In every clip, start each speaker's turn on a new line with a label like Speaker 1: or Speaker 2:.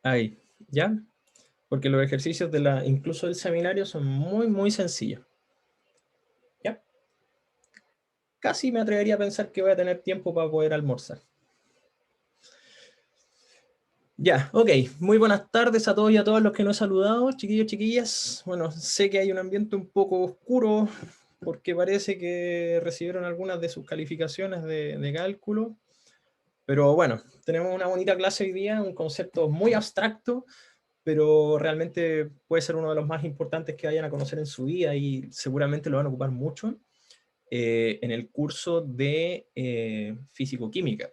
Speaker 1: Ahí, ¿ya? Porque los ejercicios incluso del seminario son muy, muy sencillos. ¿Ya? Casi me atrevería a pensar que voy a tener tiempo para poder almorzar. Ya, ok. Muy buenas tardes a todos y a todas los que no he saludado, chiquillos, chiquillas. Bueno, sé que hay un ambiente un poco oscuro porque parece que recibieron algunas de sus calificaciones de cálculo. Pero bueno, tenemos una bonita clase hoy día, un concepto muy abstracto, pero realmente puede ser uno de los más importantes que vayan a conocer en su vida y seguramente lo van a ocupar mucho en el curso de físico-química,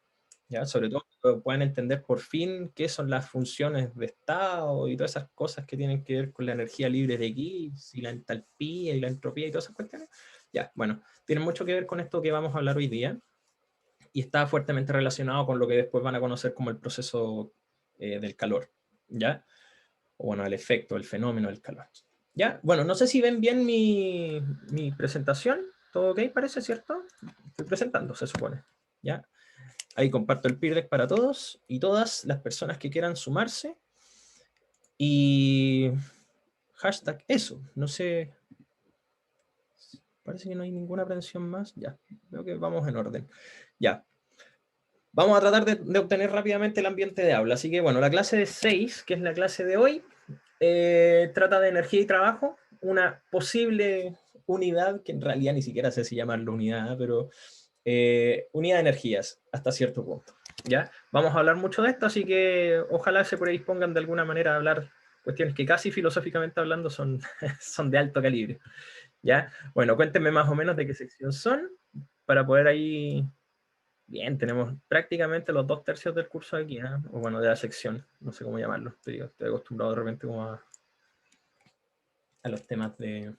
Speaker 1: ¿ya? Sobre todo que puedan entender por fin qué son las funciones de estado y todas esas cosas que tienen que ver con la energía libre de Gibbs y la entalpía y la entropía y todas esas cuestiones. Ya, bueno, tienen mucho que ver con esto que vamos a hablar hoy día y está fuertemente relacionado con lo que después van a conocer como el proceso del calor, ¿ya? O bueno, el efecto, el fenómeno del calor. ¿Ya? Bueno, no sé si ven bien mi presentación. ¿Todo ok? Parece, ¿cierto? Estoy presentando, se supone. ¿Ya? Ahí comparto el peer deck para todos y todas las personas que quieran sumarse. Y hashtag eso. No sé. Parece que no hay ninguna aprensión más. Ya. Veo que vamos en orden. Ya. Vamos a tratar de obtener rápidamente el ambiente de aula. Así que bueno, la clase de 6, que es la clase de hoy, trata de energía y trabajo, una posible unidad, que en realidad ni siquiera sé si llamarlo unidad, pero unidad de energías hasta cierto punto. ¿Ya? Vamos a hablar mucho de esto, así que ojalá se predispongan de alguna manera a hablar cuestiones que casi filosóficamente hablando son, son de alto calibre. ¿Ya? Bueno, cuéntenme más o menos de qué sección son, para poder ahí... Bien, tenemos prácticamente los 2/3 del curso aquí, ¿eh? O bueno, de la sección, no sé cómo llamarlo, estoy acostumbrado de repente como a los temas de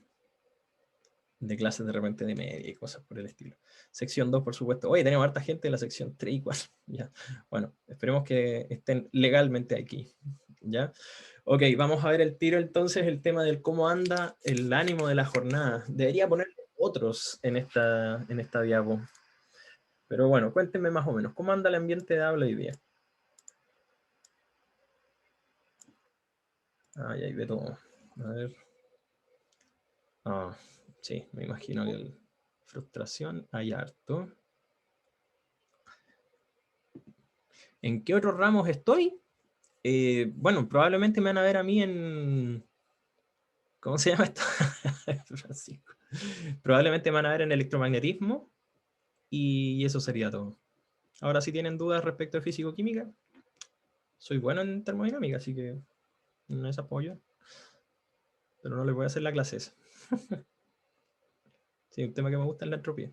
Speaker 1: clases de repente de media y cosas por el estilo. Sección 2, por supuesto. Oye, tenemos harta gente de la sección 3 y 4. ¿Ya? Bueno, esperemos que estén legalmente aquí. ¿Ya? Ok, vamos a ver el tiro entonces, el tema del cómo anda el ánimo de la jornada. Debería poner otros en esta diapo. Pero bueno, cuéntenme más o menos, ¿cómo anda el ambiente de habla hoy día? Ay, hay de todo. A ver. Ah, sí, me imagino que frustración hay harto. ¿En qué otros ramos estoy? Bueno, probablemente me van a ver a mí en... ¿Cómo se llama esto? Francisco. Probablemente me van a ver en electromagnetismo y eso sería todo. Ahora, si tienen dudas respecto a físico-química, soy bueno en termodinámica, así que no es apoyo. Pero no les voy a hacer la clase esa. Sí, un tema que me gusta es la entropía.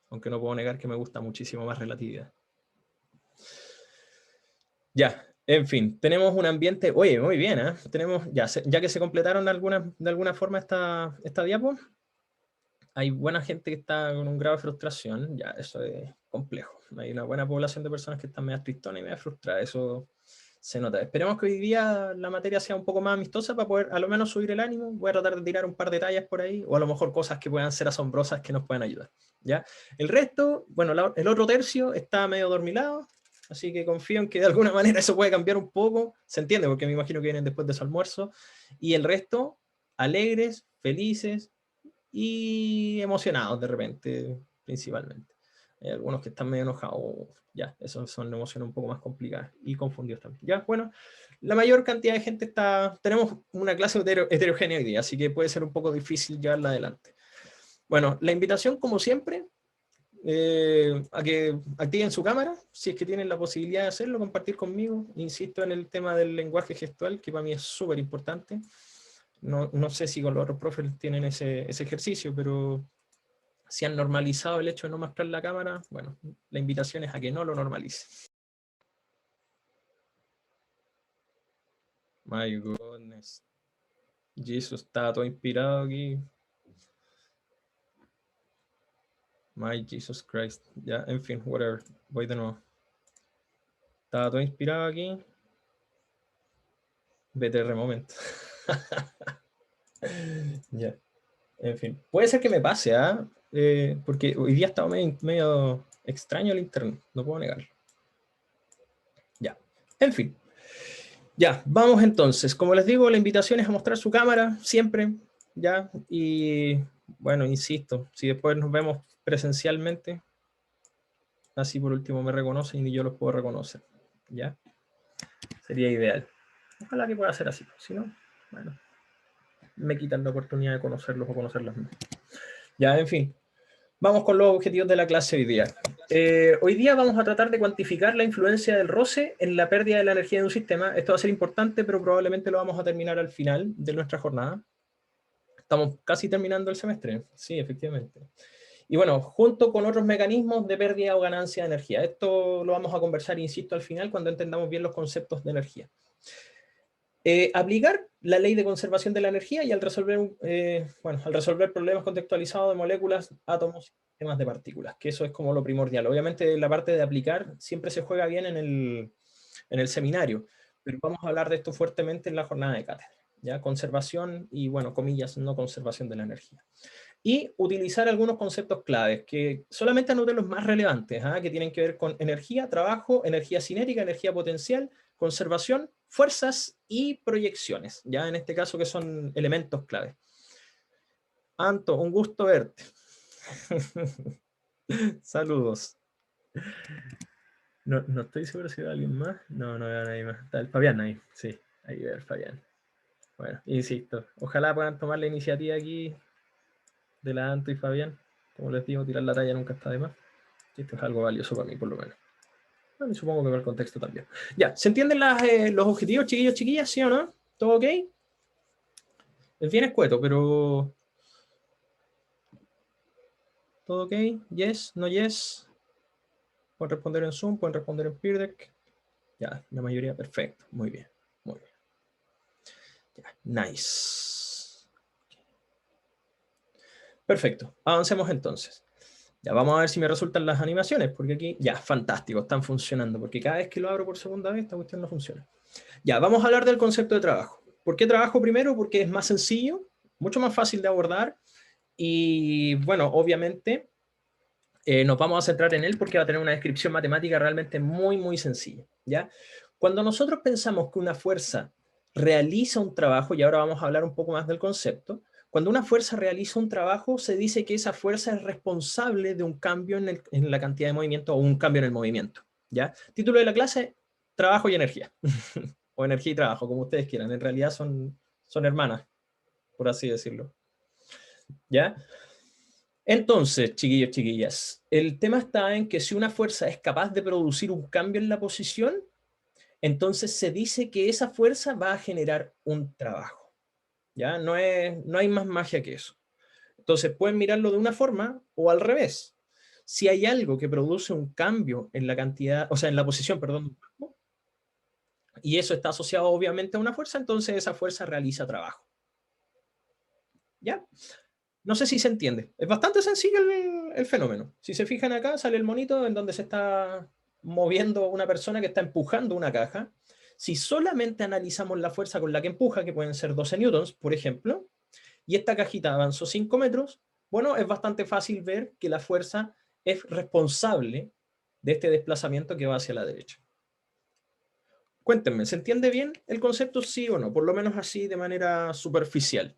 Speaker 1: Aunque no puedo negar que me gusta muchísimo más relatividad. Ya, en fin, tenemos un ambiente, oye, muy bien, ¿eh? Tenemos, ya que se completaron de alguna forma esta diapo, hay buena gente que está con un grado de frustración, ya, eso es complejo. Hay una buena población de personas que están medio tristonas y medio frustradas, eso se nota. Esperemos que hoy día la materia sea un poco más amistosa para poder a lo menos subir el ánimo. Voy a tratar de tirar un par de tallas por ahí, o a lo mejor cosas que puedan ser asombrosas que nos puedan ayudar. ¿Ya? El resto, bueno, el otro tercio está medio dormilado, así que confío en que de alguna manera eso puede cambiar un poco. Se entiende, porque me imagino que vienen después de su almuerzo. Y el resto, alegres, felices, y emocionados de repente, principalmente. Hay algunos que están medio enojados, ya, esas son emociones un poco más complicadas y confundidos también. Ya, bueno, la mayor cantidad de gente tenemos una clase heterogénea hoy día, así que puede ser un poco difícil llevarla adelante. Bueno, la invitación, como siempre, a que activen su cámara, si es que tienen la posibilidad de hacerlo, compartir conmigo. Insisto en el tema del lenguaje gestual, que para mí es súper importante. No sé si con los otros profes tienen ese ejercicio, pero si han normalizado el hecho de no mostrar la cámara, bueno, la invitación es a que no lo normalicen. My goodness. Jesus está todo inspirado aquí. My Jesus Christ. Ya, en fin, whatever. Voy de nuevo. Estaba todo inspirado aquí. BTR momento. Ya. En fin. Puede ser que me pase, ¿ah? Porque hoy día estaba medio extraño el internet. No puedo negarlo. Ya. En fin. Ya, vamos entonces. Como les digo, la invitación es a mostrar su cámara, siempre, ya. Y bueno, insisto, si después nos vemos presencialmente, así por último me reconocen y yo los puedo reconocer, ya. Sería ideal. Ojalá que pueda ser así, si no, bueno, me quitan la oportunidad de conocerlos o conocerlas más. Ya, en fin. Vamos con los objetivos de la clase hoy día. Hoy día vamos a tratar de cuantificar la influencia del roce en la pérdida de la energía de un sistema. Esto va a ser importante, pero probablemente lo vamos a terminar al final de nuestra jornada. Estamos casi terminando el semestre. Sí, efectivamente. Y bueno, junto con otros mecanismos de pérdida o ganancia de energía. Esto lo vamos a conversar, insisto, al final cuando entendamos bien los conceptos de energía. Aplicar la ley de conservación de la energía y al resolver problemas contextualizados de moléculas, átomos y sistemas de partículas, que eso es como lo primordial. Obviamente la parte de aplicar siempre se juega bien en el seminario, pero vamos a hablar de esto fuertemente en la jornada de cátedra, ¿ya? Conservación y, bueno, comillas, no conservación de la energía. Y utilizar algunos conceptos claves, que solamente anoten los más relevantes, que tienen que ver con energía, trabajo, energía cinética, energía potencial, conservación, fuerzas y proyecciones, ya en este caso que son elementos clave. Anto, un gusto verte. Saludos. No estoy seguro si veo a alguien más. No veo a nadie más. Está el Fabián ahí, sí, ahí veo el Fabián. Bueno, insisto, ojalá puedan tomar la iniciativa aquí de la Anto y Fabián. Como les digo, tirar la talla nunca está de más. Esto es algo valioso para mí, por lo menos. Bueno, y supongo que para el contexto también. Ya, ¿se entienden los objetivos, chiquillos, chiquillas, sí o no? ¿Todo ok? Es bien escueto, pero... ¿Todo ok? ¿Yes? ¿No yes? Pueden responder en Zoom, pueden responder en Peer Deck. Ya, la mayoría, perfecto. Muy bien, muy bien. Ya, nice. Perfecto, avancemos entonces. Ya, vamos a ver si me resultan las animaciones, porque aquí, ya, fantástico, están funcionando, porque cada vez que lo abro por segunda vez, esta cuestión no funciona. Ya, vamos a hablar del concepto de trabajo. ¿Por qué trabajo primero? Porque es más sencillo, mucho más fácil de abordar y, bueno, obviamente nos vamos a centrar en él porque va a tener una descripción matemática realmente muy, muy sencilla, ¿ya? Cuando nosotros pensamos que una fuerza realiza un trabajo, y ahora vamos a hablar un poco más del concepto, cuando una fuerza realiza un trabajo, se dice que esa fuerza es responsable de un cambio en la cantidad de movimiento o un cambio en el movimiento, ¿ya? Título de la clase, trabajo y energía. O energía y trabajo, como ustedes quieran. En realidad son hermanas, por así decirlo. ¿Ya? Entonces, chiquillos, chiquillas, el tema está en que si una fuerza es capaz de producir un cambio en la posición, entonces se dice que esa fuerza va a generar un trabajo. ¿Ya? No hay más magia que eso. Entonces pueden mirarlo de una forma o al revés. Si hay algo que produce un cambio en la cantidad, o sea, en la posición, perdón, y eso está asociado obviamente a una fuerza, entonces esa fuerza realiza trabajo. ¿Ya? No sé si se entiende. Es bastante sencillo el fenómeno. Si se fijan acá, sale el monito en donde se está moviendo una persona que está empujando una caja. Si solamente analizamos la fuerza con la que empuja, que pueden ser 12 newtons, por ejemplo, y esta cajita avanzó 5 metros, bueno, es bastante fácil ver que la fuerza es responsable de este desplazamiento que va hacia la derecha. Cuéntenme, ¿se entiende bien el concepto, sí o no? Por lo menos así de manera superficial.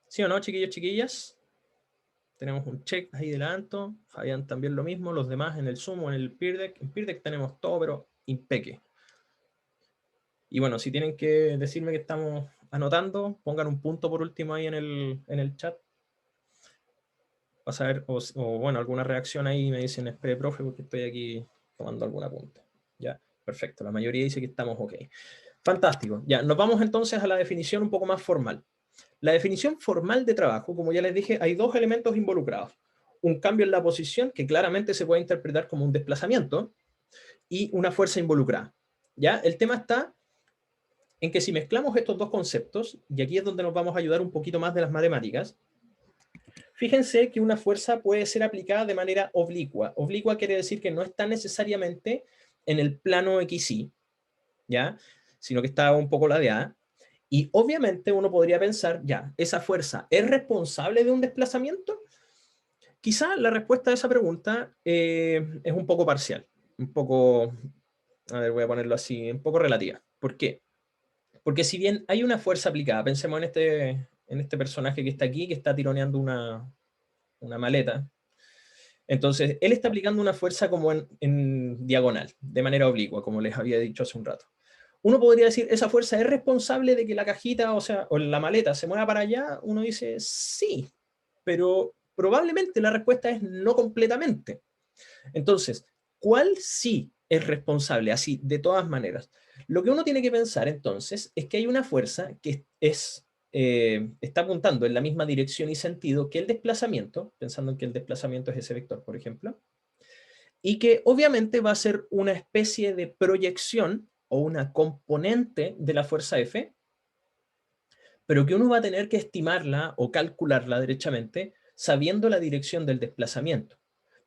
Speaker 1: ¿Sí o no, chiquillos, chiquillas? Tenemos un check ahí de la Anto. Fabián también lo mismo. Los demás en el Zoom o en el Peer Deck. En Peer Deck tenemos todo, pero impeque. Y bueno, si tienen que decirme que estamos anotando, pongan un punto por último ahí en el chat. Para saber, bueno, alguna reacción ahí me dicen, espere, profe, porque estoy aquí tomando algún apunte. Ya, perfecto. La mayoría dice que estamos ok. Fantástico. Ya, nos vamos entonces a la definición un poco más formal. La definición formal de trabajo, como ya les dije, hay dos elementos involucrados. Un cambio en la posición, que claramente se puede interpretar como un desplazamiento, y una fuerza involucrada. ¿Ya? El tema está en que si mezclamos estos dos conceptos, y aquí es donde nos vamos a ayudar un poquito más de las matemáticas, fíjense que una fuerza puede ser aplicada de manera oblicua. Oblicua quiere decir que no está necesariamente en el plano XY, ¿ya? Sino que está un poco ladeada. Y obviamente uno podría pensar, ya, ¿esa fuerza es responsable de un desplazamiento? Quizá la respuesta a esa pregunta es un poco parcial, un poco a ver, voy a ponerlo así, un poco relativa. ¿Por qué? Porque si bien hay una fuerza aplicada, pensemos en este personaje que está aquí, que está tironeando una maleta. Entonces, él está aplicando una fuerza como en diagonal, de manera oblicua, como les había dicho hace un rato. Uno podría decir, ¿esa fuerza es responsable de que la cajita, o sea, o la maleta se mueva para allá? Uno dice, sí, pero probablemente la respuesta es no completamente. Entonces, ¿cuál sí es responsable? Así, de todas maneras. Lo que uno tiene que pensar entonces es que hay una fuerza que está apuntando en la misma dirección y sentido que el desplazamiento, pensando en que el desplazamiento es ese vector, por ejemplo, y que obviamente va a ser una especie de proyección o una componente de la fuerza F, pero que uno va a tener que estimarla o calcularla derechamente sabiendo la dirección del desplazamiento.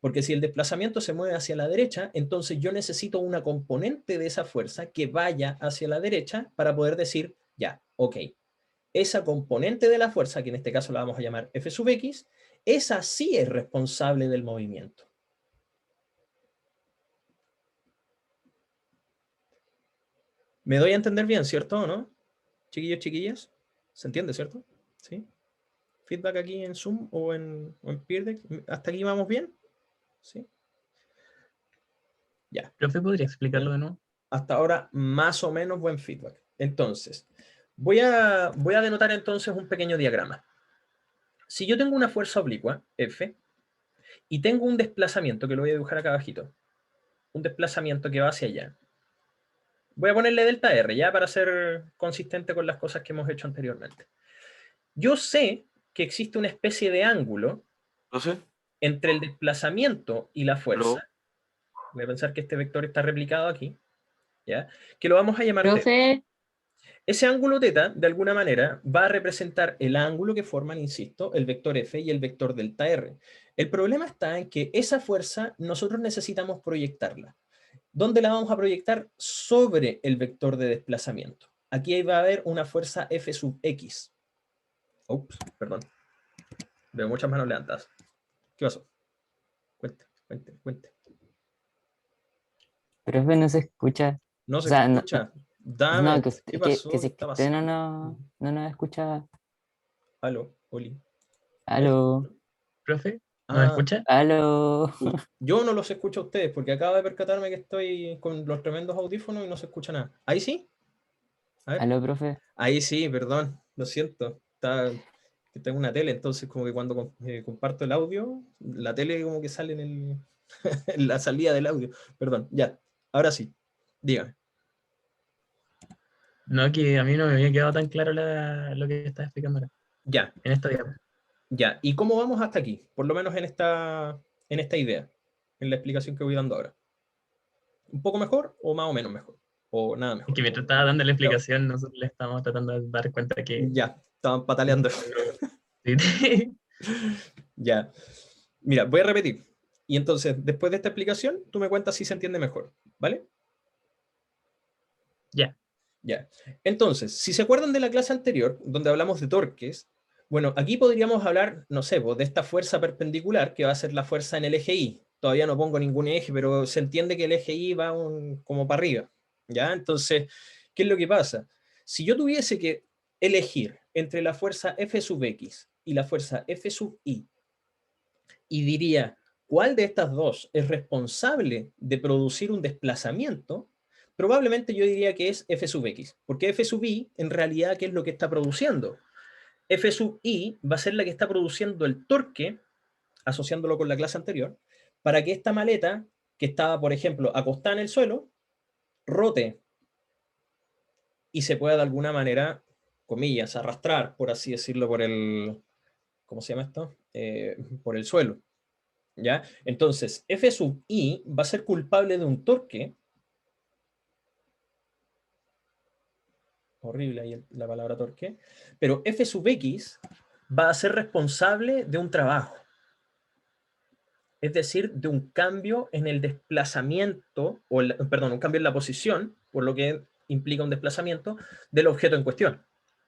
Speaker 1: Porque si el desplazamiento se mueve hacia la derecha, entonces yo necesito una componente de esa fuerza que vaya hacia la derecha para poder decir, ya, ok, esa componente de la fuerza, que en este caso la vamos a llamar F sub X, esa sí es responsable del movimiento. ¿Me doy a entender bien, cierto o no? Chiquillos, chiquillas, ¿se entiende, cierto? ¿Sí? ¿Feedback aquí en Zoom o en Peer Deck? ¿Hasta aquí vamos bien? ¿Sí? Ya.
Speaker 2: Profe, ¿podría explicarlo de nuevo?
Speaker 1: Hasta ahora, más o menos buen feedback. Entonces, voy a denotar entonces un pequeño diagrama. Si yo tengo una fuerza oblicua, F, y tengo un desplazamiento, que lo voy a dibujar acá abajito, un desplazamiento que va hacia allá. Voy a ponerle delta R, ya para ser consistente con las cosas que hemos hecho anteriormente. Yo sé que existe una especie de ángulo
Speaker 3: ¿Profe?
Speaker 1: entre el desplazamiento y la
Speaker 3: ¿Aló?
Speaker 1: fuerza. Voy a pensar que este vector está replicado aquí, ¿ya? Que lo vamos a llamar θ.
Speaker 4: Profe,
Speaker 1: Ese ángulo θ, de alguna manera, va a representar el ángulo que forman, insisto, el vector F y el vector delta R. El problema está en que esa fuerza nosotros necesitamos proyectarla. ¿Dónde la vamos a proyectar? Sobre el vector de desplazamiento. Aquí va a haber una fuerza F sub X. Ups, perdón. Veo muchas manos levantadas. ¿Qué pasó? Cuente, cuente, cuente.
Speaker 4: profe, no se escucha.
Speaker 1: No
Speaker 4: O
Speaker 1: se
Speaker 4: sea,
Speaker 1: escucha.
Speaker 4: no,
Speaker 1: Dame, ¿qué
Speaker 4: que
Speaker 1: pasó?
Speaker 4: si
Speaker 1: ¿Qué
Speaker 4: es que
Speaker 1: está
Speaker 4: usted
Speaker 1: pasando?
Speaker 4: no nos escucha.
Speaker 1: Aló, Oli. ¿Me
Speaker 4: Aló,
Speaker 1: escuchan?
Speaker 2: Profe, ¿no me
Speaker 1: Ah,
Speaker 2: escucha?
Speaker 4: aló,
Speaker 1: yo no los escucho a ustedes porque acabo de percatarme que estoy con los tremendos audífonos y no se escucha nada. ¿Ahí sí? A ver.
Speaker 4: aló, profe.
Speaker 1: Ahí sí, perdón, lo siento. Que tengo una tele, entonces como que cuando comparto el audio, la tele como que sale en la salida del audio. Perdón, ya. Ahora sí. Dígame.
Speaker 2: No, que a mí no me había quedado tan claro lo que estaba explicando ahora,
Speaker 1: Ya,
Speaker 2: en esta diapositiva.
Speaker 1: ya. ¿Y cómo vamos hasta aquí? Por lo menos en esta idea, en la explicación que voy dando ahora. ¿Un poco mejor o más o menos mejor? O nada
Speaker 2: Es
Speaker 1: mejor.
Speaker 2: que mientras estaba dando la
Speaker 1: No,
Speaker 2: explicación, nosotros le estábamos tratando de dar cuenta que
Speaker 1: ya, estaban pataleando.
Speaker 2: sí.
Speaker 1: Ya. Mira, voy a repetir. Y entonces, después de esta explicación, tú me cuentas si se entiende mejor, ¿vale?
Speaker 2: Ya,
Speaker 1: Ya. Entonces, si se acuerdan de la clase anterior, donde hablamos de torques, bueno, aquí podríamos hablar, no sé, pues, de esta fuerza perpendicular, que va a ser la fuerza en el eje Y. Todavía no pongo ningún eje, pero se entiende que el eje Y va como para arriba, ¿ya? Entonces, ¿qué es lo que pasa? Si yo tuviese que elegir entre la fuerza F sub X y la fuerza F sub Y, y diría, ¿cuál de estas dos es responsable de producir un desplazamiento? Probablemente yo diría que es F sub X, porque F sub Y, en realidad, ¿qué es lo que está produciendo? F sub Y va a ser la que está produciendo el torque, asociándolo con la clase anterior, para que esta maleta, que estaba, por ejemplo, acostada en el suelo, rote y se pueda de alguna manera, comillas, arrastrar, por así decirlo, ¿cómo se llama esto? Por el suelo. ¿Ya? Entonces, F sub I va a ser culpable de un torque. Horrible ahí la palabra torque. Pero F sub X va a ser responsable de un trabajo. Es decir, de un cambio en el desplazamiento, perdón, un cambio en la posición, por lo que implica un desplazamiento del objeto en cuestión.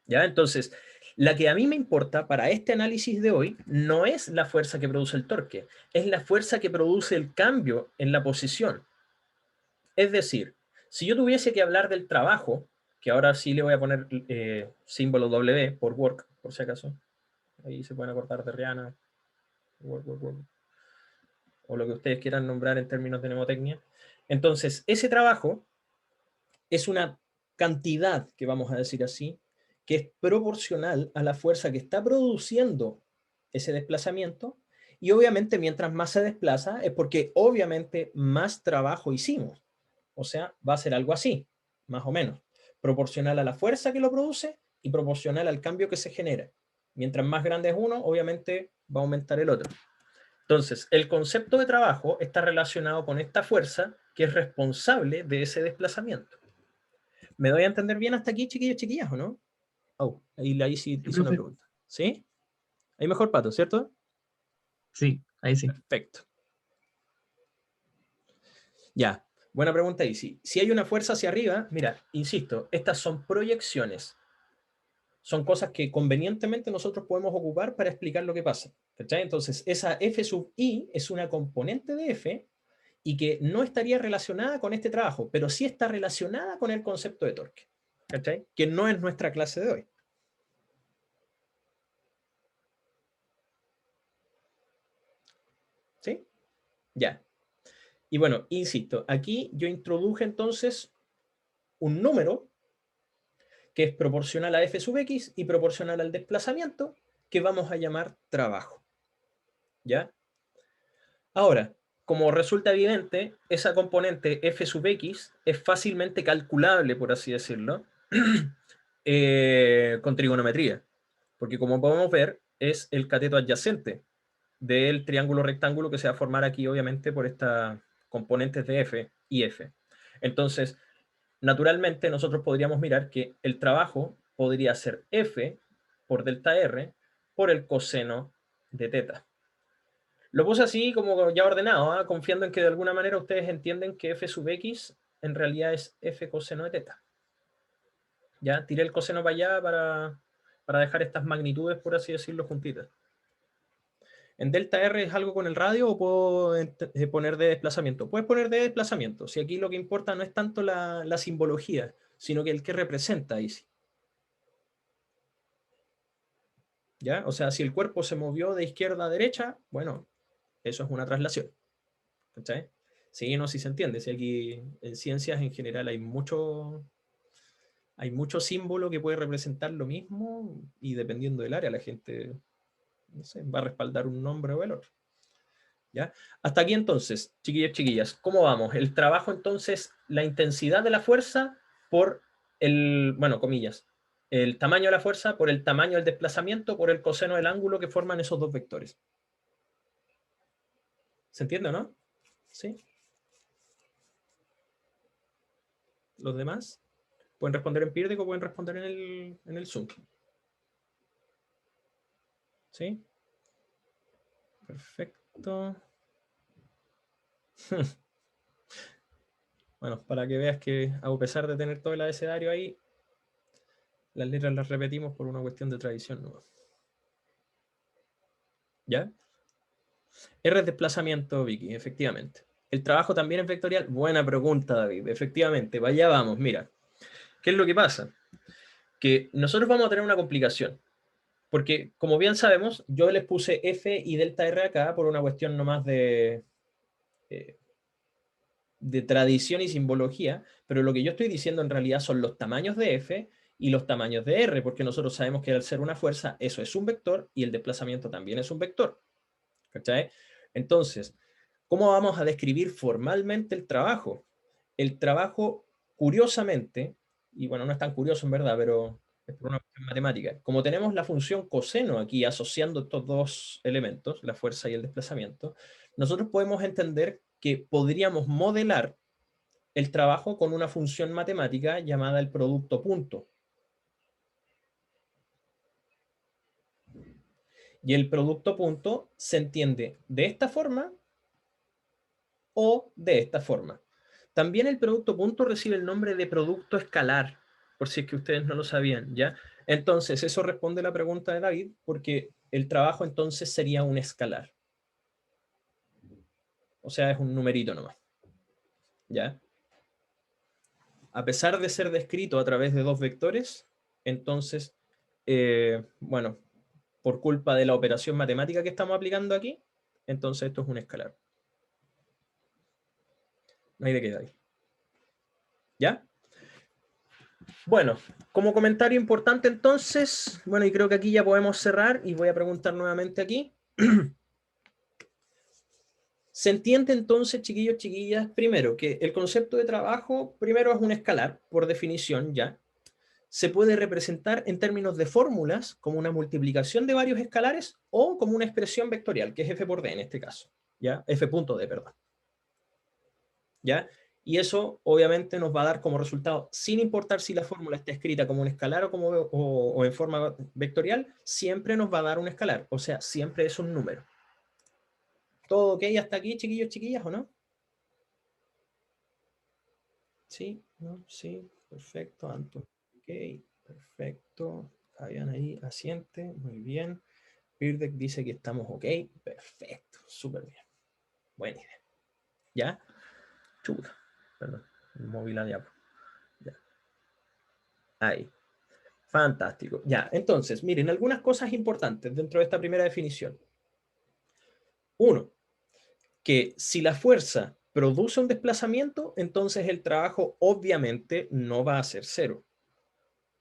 Speaker 1: ¿Ya? Entonces, la que a mí me importa para este análisis de hoy no es la fuerza que produce el torque, es la fuerza que produce el cambio en la posición. Es decir, Si yo tuviese que hablar del trabajo, que ahora sí le voy a poner símbolo W por work, por si acaso. Ahí se pueden acordar de Rihanna, work, o lo que ustedes quieran nombrar en términos de mnemotecnia. Entonces, ese trabajo es una cantidad, que vamos a decir así, que es proporcional a la fuerza que está produciendo ese desplazamiento, y obviamente mientras más se desplaza es porque obviamente más trabajo hicimos. O sea, va a ser algo así, más o menos, proporcional a la fuerza que lo produce y proporcional al cambio que se genera. Mientras más grande es uno, obviamente va a aumentar el otro. Entonces, el concepto de trabajo está relacionado con esta fuerza que es responsable de ese desplazamiento. ¿Me doy a entender bien hasta aquí, chiquillos, chiquillas, o no? Oh, ahí sí
Speaker 2: Sí,
Speaker 1: hice una
Speaker 2: profe.
Speaker 1: pregunta. ¿Sí? Ahí mejor, Pato, ¿cierto?
Speaker 2: Sí, ahí sí.
Speaker 1: Perfecto. Ya, buena pregunta, Isi. Si hay una fuerza hacia arriba, mira, insisto, estas son proyecciones. Son cosas que convenientemente nosotros podemos ocupar para explicar lo que pasa. ¿Cachai? Entonces, esa F sub I es una componente de F y que no estaría relacionada con este trabajo, pero sí está relacionada con el concepto de torque. ¿Cachai? Que no es nuestra clase de hoy. ¿Sí? Ya. Y bueno, insisto, aquí yo introduje entonces un número que es proporcional a F sub X y proporcional al desplazamiento, que vamos a llamar trabajo. ¿Ya? Ahora, como resulta evidente, esa componente F sub X es fácilmente calculable, por así decirlo, con trigonometría. Porque como podemos ver, es el cateto adyacente del triángulo rectángulo que se va a formar aquí, obviamente, por estas componentes de F y F. Entonces, naturalmente, nosotros podríamos mirar que el trabajo podría ser F por delta R por el coseno de teta. Lo puse así como ya ordenado, ¿eh? Confiando en que de alguna manera ustedes entienden que F sub X en realidad es F coseno de teta. Ya tiré el coseno para allá para dejar estas magnitudes, por así decirlo, juntitas. ¿En delta R es algo con el radio o puedo poner de desplazamiento? Puedes poner de desplazamiento. Si aquí lo que importa no es tanto la simbología, sino que el que representa ahí sí. ¿Ya? O sea, si el cuerpo se movió de izquierda a derecha, bueno, eso es una traslación. ¿Cachai? Sí, no, si se entiende. Si aquí en ciencias en general hay mucho símbolo que puede representar lo mismo y dependiendo del área la gente, no sé, va a respaldar un nombre o el otro. ¿Ya? Hasta aquí entonces, chiquillos, chiquillas, ¿cómo vamos? El trabajo entonces, la intensidad de la fuerza por el, bueno, comillas, el tamaño de la fuerza por el tamaño del desplazamiento por el coseno del ángulo que forman esos dos vectores. ¿Se entiende o no? ¿Sí? ¿Los demás? Pueden responder en Peerdeck o pueden responder en el Zoom. ¿Sí? Perfecto. Bueno, para que veas que a pesar de tener todo el abecedario ahí, las letras las repetimos por una cuestión de tradición nueva. ¿Ya? R es desplazamiento, Vicky, efectivamente. ¿El trabajo también es vectorial? Buena pregunta, David. Efectivamente, vaya vamos, mira. ¿Qué es lo que pasa? Que nosotros vamos a tener una complicación. Porque, como bien sabemos, yo les puse F y delta R acá por una cuestión nomás de tradición y simbología, pero lo que yo estoy diciendo en realidad son los tamaños de F y los tamaños de R, porque nosotros sabemos que al ser una fuerza, eso es un vector y el desplazamiento también es un vector. ¿Cachai? Entonces, ¿cómo vamos a describir formalmente el trabajo? El trabajo, curiosamente, y bueno, no es tan curioso en verdad, pero es por una cuestión matemática. Como tenemos la función coseno aquí asociando estos dos elementos, la fuerza y el desplazamiento, nosotros podemos entender que podríamos modelar el trabajo con una función matemática llamada el producto punto. Y el producto punto se entiende de esta forma o de esta forma. También el producto punto recibe el nombre de producto escalar, por si es que ustedes no lo sabían, ¿ya? Entonces, eso responde a la pregunta de David, porque el trabajo entonces sería un escalar. O sea, es un numerito nomás, ¿ya? a pesar de ser descrito a través de dos vectores, entonces, bueno, por culpa de la operación matemática que estamos aplicando aquí, entonces esto es un escalar. No hay de qué ahí. ¿Ya? Bueno, como comentario importante entonces, bueno, y creo que aquí ya podemos cerrar y voy a preguntar nuevamente aquí. Se entiende entonces, chiquillos, chiquillas, primero, que el concepto de trabajo, primero es un escalar, por definición ya. Se puede representar en términos de fórmulas como una multiplicación de varios escalares o como una expresión vectorial, que es f por d en este caso, ¿ya? f punto d, perdón. ¿Ya? Y eso obviamente nos va a dar como resultado, sin importar si la fórmula está escrita como un escalar o en forma vectorial, siempre nos va a dar un escalar, o sea, siempre es un número. ¿Todo ok hasta aquí, chiquillos, chiquillas, o no? Sí, ¿no? Sí, perfecto, Anto. Ok, perfecto. Habían ahí asiente, muy bien. Birdek dice que estamos ok, perfecto, súper bien. Buena idea. ¿Ya? Chuta, perdón, el móvil allá. Ya. Ahí. Fantástico. Ya, entonces, miren, algunas cosas importantes dentro de esta primera definición. Uno, que si la fuerza produce un desplazamiento, entonces el trabajo obviamente no va a ser cero.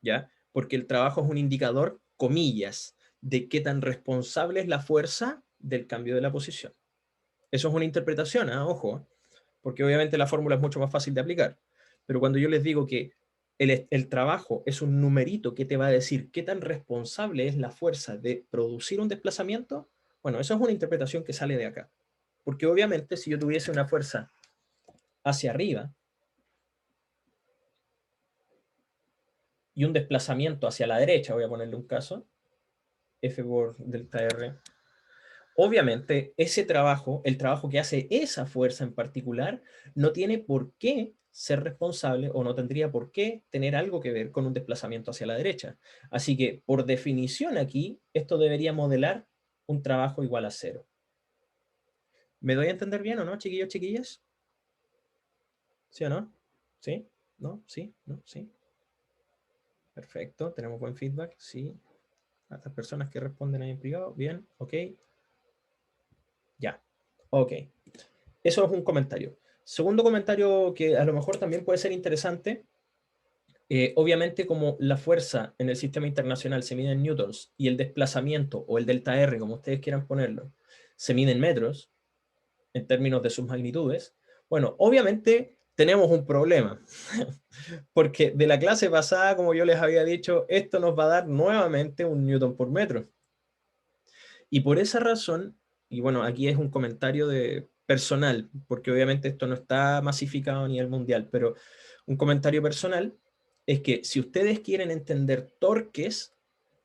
Speaker 1: ¿Ya? Porque el trabajo es un indicador, comillas, de qué tan responsable es la fuerza del cambio de la posición. Eso es una interpretación, ojo, porque obviamente la fórmula es mucho más fácil de aplicar. Pero cuando yo les digo que el trabajo es un numerito que te va a decir qué tan responsable es la fuerza de producir un desplazamiento, bueno, eso es una interpretación que sale de acá. Porque obviamente si yo tuviese una fuerza hacia arriba y un desplazamiento hacia la derecha, voy a ponerle un caso, F por delta R, obviamente ese trabajo, el trabajo que hace esa fuerza en particular, no tiene por qué ser responsable o no tendría por qué tener algo que ver con un desplazamiento hacia la derecha. Así que, por definición aquí, esto debería modelar un trabajo igual a cero. ¿Me doy a entender bien o no, chiquillos, chiquillas? ¿Sí o no? ¿Sí? ¿No? ¿Sí? ¿No? ¿Sí? Perfecto, tenemos buen feedback, sí. A las personas que responden ahí en privado, bien, ok. Ya, ok. Eso es un comentario. Segundo comentario que a lo mejor también puede ser interesante, obviamente como la fuerza en el sistema internacional se mide en newtons y el desplazamiento o el delta R, como ustedes quieran ponerlo, se mide en metros, en términos de sus magnitudes, bueno, obviamente tenemos un problema, porque de la clase pasada, como yo les había dicho, esto nos va a dar nuevamente un newton por metro. Y por esa razón, y bueno, aquí es un comentario de personal, porque obviamente esto no está masificado a nivel mundial, pero un comentario personal es que si ustedes quieren entender torques,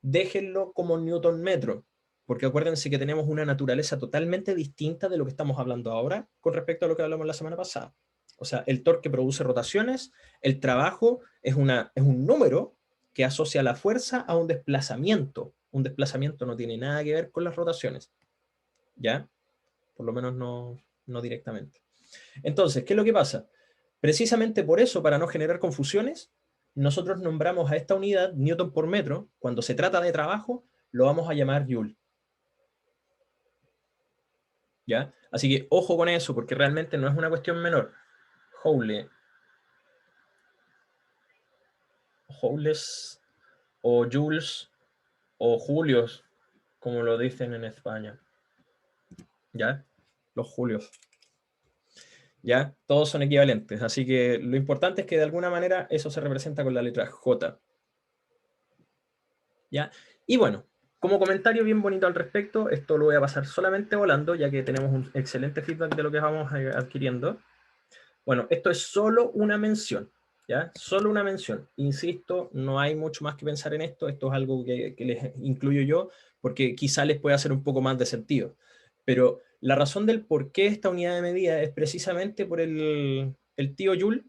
Speaker 1: déjenlo como newton metro, porque acuérdense que tenemos una naturaleza totalmente distinta de lo que estamos hablando ahora con respecto a lo que hablamos la semana pasada. O sea, el torque produce rotaciones, el trabajo es un número que asocia la fuerza a un desplazamiento. Un desplazamiento no tiene nada que ver con las rotaciones, ¿ya? Por lo menos no directamente. Entonces, ¿qué es lo que pasa? Precisamente por eso, para no generar confusiones, nosotros nombramos a esta unidad Newton por metro. Cuando se trata de trabajo, lo vamos a llamar Joule. ¿Ya? Así que ojo con eso, porque realmente no es una cuestión menor. Joule. Joules o Jules o Julios, como lo dicen en España. ¿Ya? Los Julios. ¿Ya? Todos son equivalentes. Así que lo importante es que de alguna manera eso se representa con la letra J. ¿Ya? Y bueno, como comentario bien bonito al respecto, esto lo voy a pasar solamente volando, ya que tenemos un excelente feedback de lo que vamos adquiriendo. Bueno, esto es solo una mención, ¿ya? Solo una mención. Insisto, no hay mucho más que pensar en esto. Esto es algo que les incluyo yo, porque quizá les pueda hacer un poco más de sentido. Pero la razón del por qué esta unidad de medida es precisamente por el tío Joule,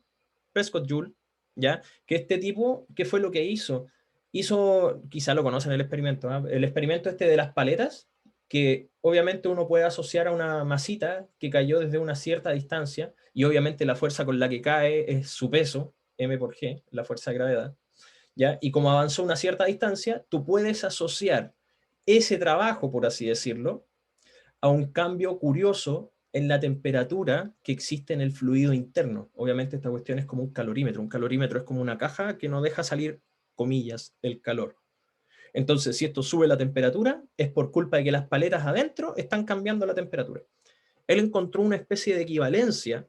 Speaker 1: Prescott Joule, ¿ya? Que este tipo, ¿qué fue lo que hizo? Hizo, quizá lo conocen el experimento, ¿no? El experimento este de las paletas, que obviamente uno puede asociar a una masita que cayó desde una cierta distancia, y obviamente la fuerza con la que cae es su peso, m por g, la fuerza de gravedad, ¿ya? Y como avanzó una cierta distancia, tú puedes asociar ese trabajo, por así decirlo, a un cambio curioso en la temperatura que existe en el fluido interno. Obviamente esta cuestión es como un calorímetro. Un calorímetro es como una caja que no deja salir, comillas, el calor. Entonces, si esto sube la temperatura, es por culpa de que las paletas adentro están cambiando la temperatura. Él encontró una especie de equivalencia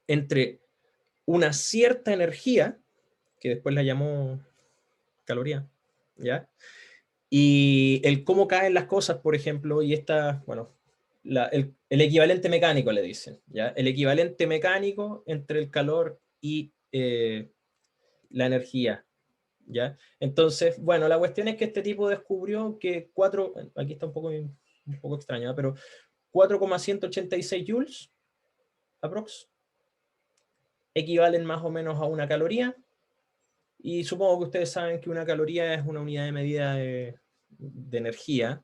Speaker 1: entre una cierta energía, que después la llamó caloría, ¿ya? Y el cómo caen las cosas, por ejemplo, y esta, bueno, el equivalente mecánico le dicen, ¿ya? El equivalente mecánico entre el calor y la energía, ¿ya? Entonces, bueno, la cuestión es que este tipo descubrió que aquí está un poco extraño, pero 4,186 joules, aprox, equivalen más o menos a una caloría, y supongo que ustedes saben que una caloría es una unidad de medida de energía,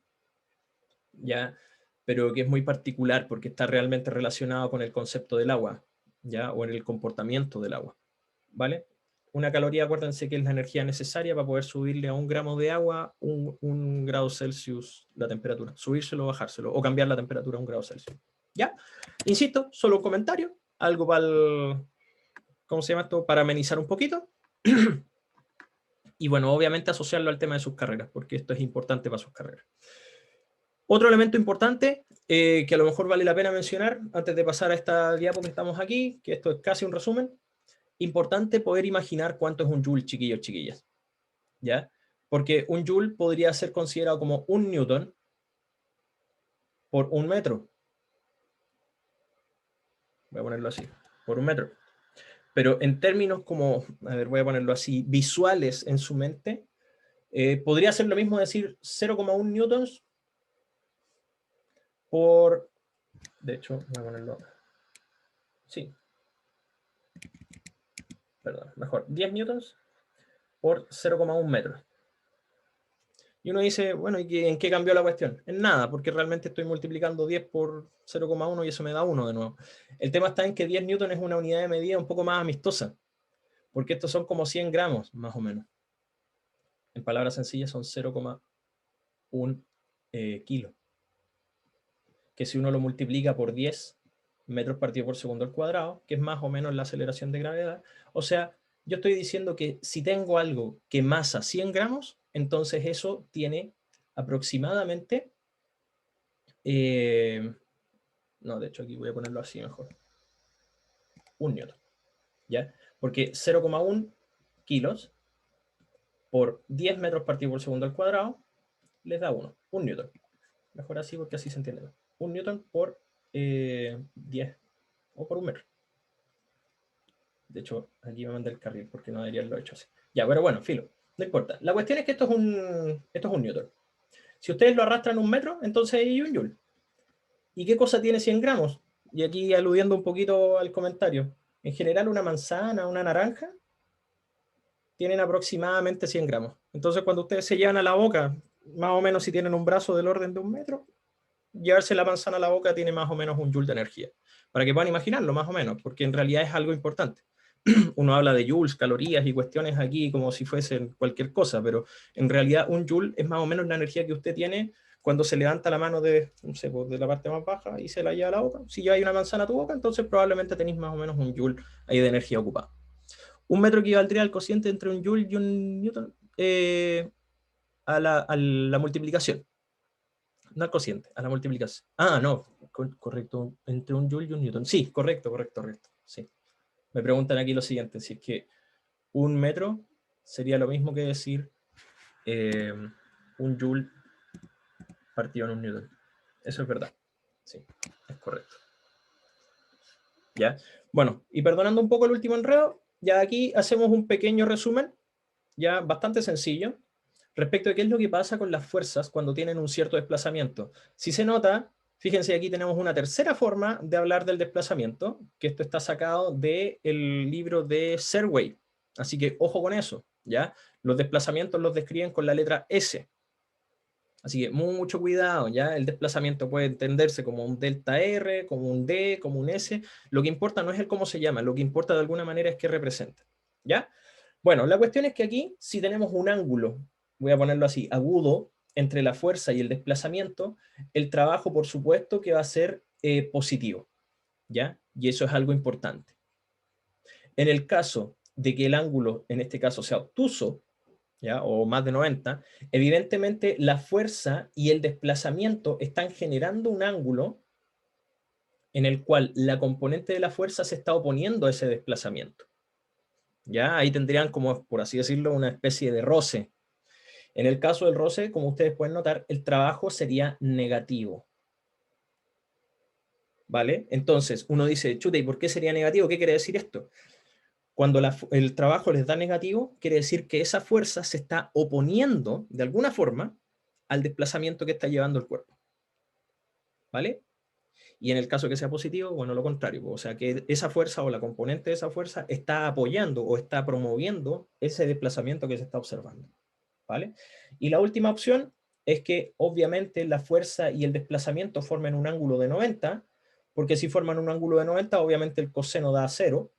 Speaker 1: ¿ya? Pero que es muy particular porque está realmente relacionado con el concepto del agua, ¿ya? O en el comportamiento del agua, ¿vale? Una caloría, acuérdense que es la energía necesaria para poder subirle a 1 gramo de agua un grado Celsius la temperatura, subírselo o bajárselo, o cambiar la temperatura a 1 grado Celsius, ¿ya? Insisto, solo un comentario, algo para ¿cómo se llama esto? Para amenizar un poquito. Y bueno, obviamente asociarlo al tema de sus carreras, porque esto es importante para sus carreras. Otro elemento importante que a lo mejor vale la pena mencionar antes de pasar a esta diapo que estamos aquí, que esto es casi un resumen, importante poder imaginar cuánto es un joule, chiquillos, chiquillas, ¿ya? Porque un joule podría ser considerado como 1 newton por 1 metro. Voy a ponerlo así, por 1 metro. Pero en términos como, a ver, voy a ponerlo así, visuales en su mente, podría ser lo mismo decir 0,1 newtons por, de hecho, voy a ponerlo, sí, perdón, mejor, 10 newtons por 0,1 metros. Y uno dice, bueno, ¿y en qué cambió la cuestión? En nada, porque realmente estoy multiplicando 10 por 0,1 y eso me da 1 de nuevo. El tema está en que 10 newtons es una unidad de medida un poco más amistosa, porque estos son como 100 gramos, más o menos. En palabras sencillas son 0,1 kilo. Que si uno lo multiplica por 10 metros partido por segundo al cuadrado, que es más o menos la aceleración de gravedad, o sea, yo estoy diciendo que si tengo algo que masa 100 gramos, entonces eso tiene aproximadamente, no, de hecho aquí voy a ponerlo así mejor, 1 newton, ¿ya? Porque 0,1 kilos por 10 metros partido por segundo al cuadrado les da 1 newton. Mejor así porque así se entiende. 1 newton por 10 o por 1 metro. De hecho, aquí me mandé el carril porque no debería haberlo hecho así. Ya, pero bueno, filo, no importa. La cuestión es que esto es un newton. Si ustedes lo arrastran 1 metro, entonces hay un joule. ¿Y qué cosa tiene 100 gramos? Y aquí aludiendo un poquito al comentario. En general, una manzana, una naranja, tienen aproximadamente 100 gramos. Entonces, cuando ustedes se llevan a la boca, más o menos si tienen un brazo del orden de 1 metro, llevarse la manzana a la boca tiene más o menos un joule de energía. Para que puedan imaginarlo, más o menos, porque en realidad es algo importante. Uno habla de joules, calorías y cuestiones aquí como si fuesen cualquier cosa, pero en realidad un joule es más o menos la energía que usted tiene cuando se levanta la mano de, no sé, de la parte más baja y se la lleva a la boca. Si lleva una manzana a tu boca, entonces probablemente tenéis más o menos un joule ahí de energía ocupada. 1 metro equivaldría al cociente entre un joule y un newton a la multiplicación. No al cociente, a la multiplicación. Ah, no, correcto, entre un joule y un newton. Sí, correcto. Sí. Me preguntan aquí lo siguiente, si es que 1 metro sería lo mismo que decir un joule partido en 1 newton. Eso es verdad. Sí, es correcto. ¿Ya? Bueno, y perdonando un poco el último enredo, ya aquí hacemos un pequeño resumen, ya bastante sencillo, respecto de qué es lo que pasa con las fuerzas cuando tienen un cierto desplazamiento. Si se nota, fíjense, aquí tenemos una tercera forma de hablar del desplazamiento, que esto está sacado del libro de Serway. Así que ojo con eso, ¿ya? Los desplazamientos los describen con la letra S. Así que mucho cuidado, ¿ya? El desplazamiento puede entenderse como un delta R, como un D, como un S. Lo que importa no es el cómo se llama, lo que importa de alguna manera es qué representa, ¿Ya? Bueno, la cuestión es que aquí, si tenemos un ángulo, voy a ponerlo así, agudo, entre la fuerza y el desplazamiento, el trabajo, por supuesto, que va a ser positivo, ¿ya? Y eso es algo importante. En el caso de que el ángulo, en este caso, sea obtuso, ¿ya? O más de 90, evidentemente la fuerza y el desplazamiento están generando un ángulo en el cual la componente de la fuerza se está oponiendo a ese desplazamiento. ¿Ya? Ahí tendrían como, por así decirlo, una especie de roce. En el caso del roce, como ustedes pueden notar, el trabajo sería negativo. ¿Vale? Entonces, uno dice, chuta, ¿y por qué sería negativo? ¿Qué quiere decir esto? Cuando el trabajo les da negativo, quiere decir que esa fuerza se está oponiendo, de alguna forma, al desplazamiento que está llevando el cuerpo. ¿Vale? Y en el caso que sea positivo, bueno, lo contrario. O sea, que esa fuerza o la componente de esa fuerza está apoyando o está promoviendo ese desplazamiento que se está observando. ¿Vale? Y la última opción es que obviamente la fuerza y el desplazamiento formen un ángulo de 90, porque si forman un ángulo de 90, obviamente el coseno da 0.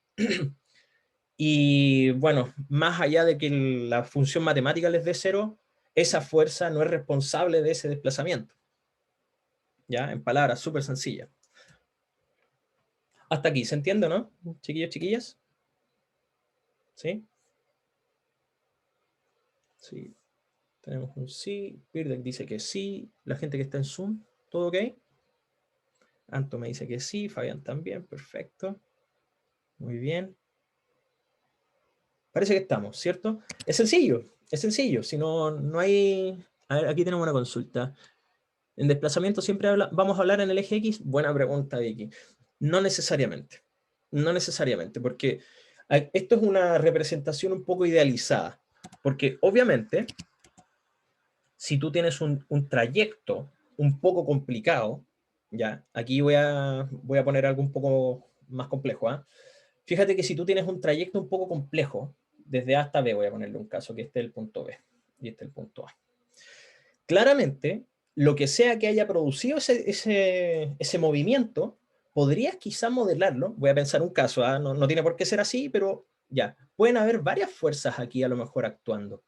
Speaker 1: Y bueno, más allá de que la función matemática les dé 0, esa fuerza no es responsable de ese desplazamiento. ¿Ya? En palabras súper sencillas. Hasta aquí, ¿se entiende, no? Chiquillos, chiquillas. ¿Sí? Sí. Tenemos un sí. Birdek dice que sí. La gente que está en Zoom, ¿todo ok? Anto me dice que sí. Fabián también. Perfecto. Muy bien. Parece que estamos, ¿cierto? Es sencillo. Es sencillo. Si no, no hay... A ver, aquí tenemos una consulta. ¿En desplazamiento siempre vamos a hablar en el eje X? Buena pregunta, Vicky. No necesariamente. No necesariamente, porque esto es una representación un poco idealizada. Porque obviamente, si tú tienes un trayecto un poco complicado, ya, aquí voy a poner algo un poco más complejo. ¿Eh? Fíjate que si tú tienes un trayecto un poco complejo, desde A hasta B, voy a ponerle un caso, que este es el punto B y este es el punto A. Claramente, lo que sea que haya producido ese movimiento, podrías quizá modelarlo. Voy a pensar un caso, ¿eh? No tiene por qué ser así, pero ya, pueden haber varias fuerzas aquí a lo mejor actuando.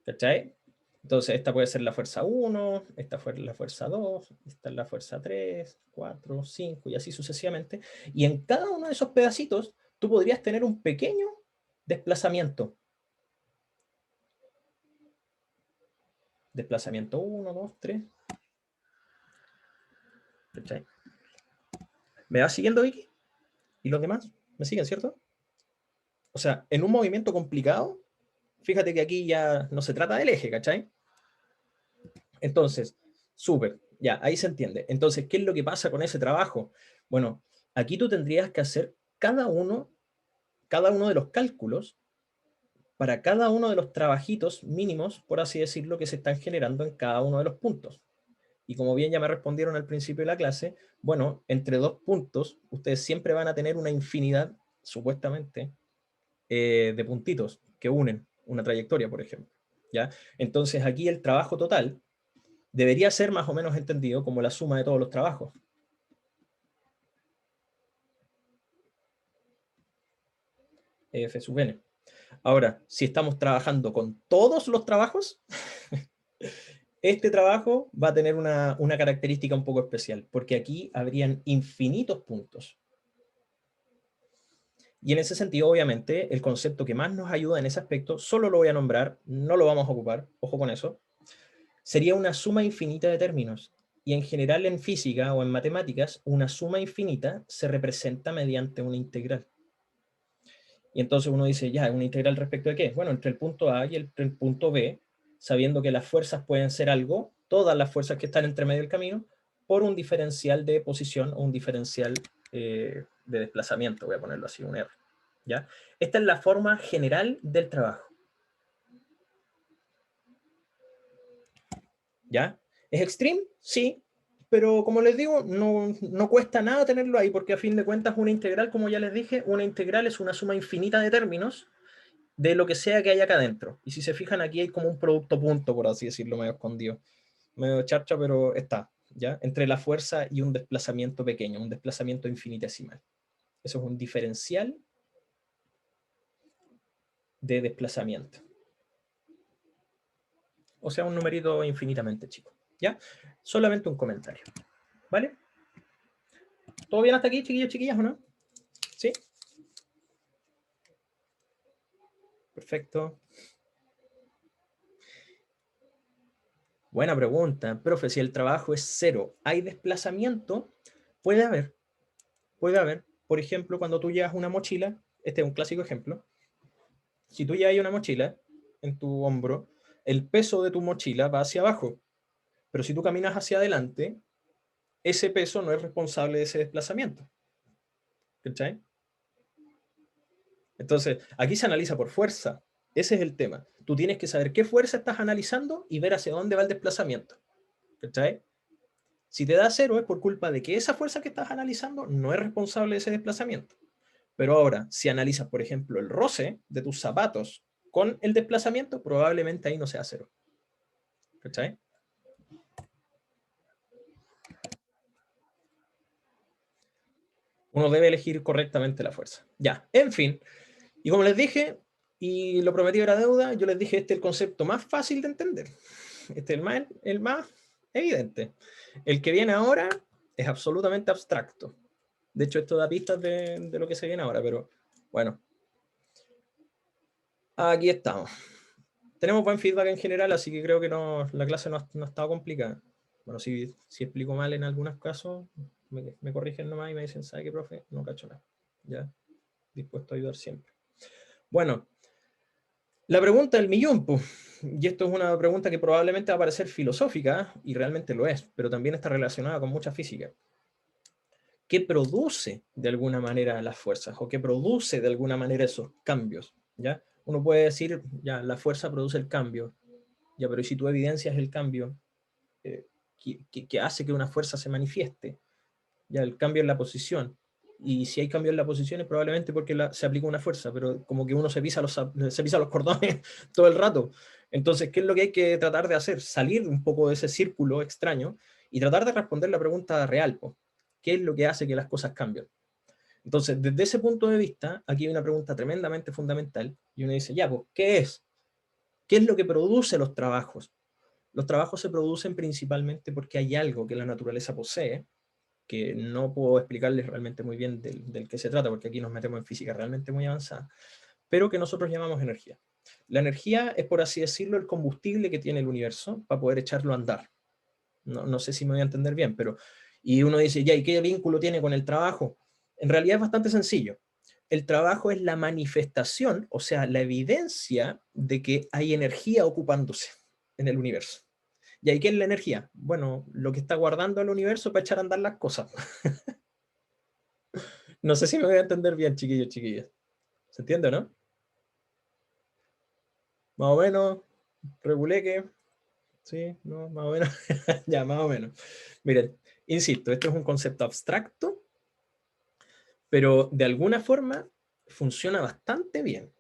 Speaker 1: ¿Cachai? Entonces, esta puede ser la fuerza 1, esta fue la fuerza 2, esta es la fuerza 3, 4, 5 y así sucesivamente. Y en cada uno de esos pedacitos, tú podrías tener un pequeño desplazamiento. Desplazamiento 1, 2, 3. ¿Cachai? ¿Me vas siguiendo, Vicky? ¿Y los demás? ¿Me siguen, cierto? O sea, en un movimiento complicado, fíjate que aquí ya no se trata del eje, ¿cachai? Entonces, súper, ya, ahí se entiende. Entonces, ¿qué es lo que pasa con ese trabajo? Bueno, aquí tú tendrías que hacer cada uno de los cálculos para cada uno de los trabajitos mínimos, por así decirlo, que se están generando en cada uno de los puntos. Y como bien ya me respondieron al principio de la clase, bueno, entre dos puntos, ustedes siempre van a tener una infinidad, supuestamente, de puntitos que unen una trayectoria, por ejemplo. ¿Ya? Entonces aquí el trabajo total debería ser más o menos entendido como la suma de todos los trabajos. F sub n. Ahora, si estamos trabajando con todos los trabajos, este trabajo va a tener una característica un poco especial, porque aquí habrían infinitos puntos. Y en ese sentido, obviamente, el concepto que más nos ayuda en ese aspecto, solo lo voy a nombrar, no lo vamos a ocupar, ojo con eso, sería una suma infinita de términos. Y en general en física o en matemáticas, una suma infinita se representa mediante una integral. Y entonces uno dice, ya, ¿una integral respecto de qué? Bueno, entre el punto A y el punto B, sabiendo que las fuerzas pueden ser algo, todas las fuerzas que están entre medio del camino, por un diferencial de posición o un diferencial de desplazamiento, voy a ponerlo así, un R. ¿Ya? Esta es la forma general del trabajo. ¿Ya? ¿Es extreme? Sí, pero como les digo, no cuesta nada tenerlo ahí, porque a fin de cuentas una integral, como ya les dije, una integral es una suma infinita de términos de lo que sea que haya acá adentro. Y si se fijan, aquí hay como un producto punto, por así decirlo, medio escondido. Medio charcha, pero está, ¿ya? Entre la fuerza y un desplazamiento pequeño, un desplazamiento infinitesimal. Eso es un diferencial de desplazamiento. O sea, un numerito infinitamente chico. ¿Ya? Solamente un comentario. ¿Vale? ¿Todo bien hasta aquí, chiquillos, chiquillas, o no? ¿Sí? Perfecto. Buena pregunta. Profe, si el trabajo es cero, ¿hay desplazamiento? Puede haber. Puede haber. Por ejemplo, cuando tú llevas una mochila, este es un clásico ejemplo. Si tú llevas una mochila en tu hombro, el peso de tu mochila va hacia abajo. Pero si tú caminas hacia adelante, ese peso no es responsable de ese desplazamiento. ¿Cachai? Entonces, aquí se analiza por fuerza. Ese es el tema. Tú tienes que saber qué fuerza estás analizando y ver hacia dónde va el desplazamiento. ¿Cachai? Si te da cero es por culpa de que esa fuerza que estás analizando no es responsable de ese desplazamiento. Pero ahora, si analizas, por ejemplo, el roce de tus zapatos con el desplazamiento, probablemente ahí no sea cero. ¿Cachai? Uno debe elegir correctamente la fuerza. Ya, en fin. Y como les dije, y lo prometido era deuda, yo les dije, este es el concepto más fácil de entender. Este es el más evidente. El que viene ahora es absolutamente abstracto. De hecho, esto da pistas de lo que se viene ahora, pero bueno. Aquí estamos. Tenemos buen feedback en general, así que creo que la clase no ha estado complicada. Bueno, si explico mal en algunos casos, me corrigen nomás y me dicen, ¿sabe qué, profe? No cacho nada. Ya, dispuesto a ayudar siempre. Bueno, la pregunta del millón, pues. Y esto es una pregunta que probablemente va a parecer filosófica, y realmente lo es, pero también está relacionada con mucha física. ¿Qué produce de alguna manera las fuerzas? ¿O qué produce de alguna manera esos cambios? ¿Ya? Uno puede decir, ya, la fuerza produce el cambio. Ya, pero si tú evidencias el cambio, que hace que una fuerza se manifieste, ya el cambio en la posición, y si hay cambio en la posición es probablemente porque se aplica una fuerza, pero como que uno se pisa los cordones todo el rato. Entonces, ¿qué es lo que hay que tratar de hacer? Salir un poco de ese círculo extraño y tratar de responder la pregunta real, pues, ¿qué es lo que hace que las cosas cambien? Entonces, desde ese punto de vista, aquí hay una pregunta tremendamente fundamental, y uno dice, ya, pues, ¿qué es? ¿Qué es lo que produce los trabajos? Los trabajos se producen principalmente porque hay algo que la naturaleza posee, que no puedo explicarles realmente muy bien del que se trata, porque aquí nos metemos en física realmente muy avanzada, pero que nosotros llamamos energía. La energía es, por así decirlo, el combustible que tiene el universo para poder echarlo a andar. No sé si me voy a entender bien, pero... Y uno dice, ya, ¿y qué vínculo tiene con el trabajo? En realidad es bastante sencillo. El trabajo es la manifestación, o sea, la evidencia de que hay energía ocupándose en el universo. ¿Y ahí qué es la energía? Bueno, lo que está guardando el universo para echar a andar las cosas. No sé si me voy a entender bien, chiquillos, chiquillas. ¿Se entiende o no? Más o menos, reguleque. Sí, no, más o menos. Ya, más o menos. Miren, insisto, esto es un concepto abstracto, pero de alguna forma funciona bastante bien.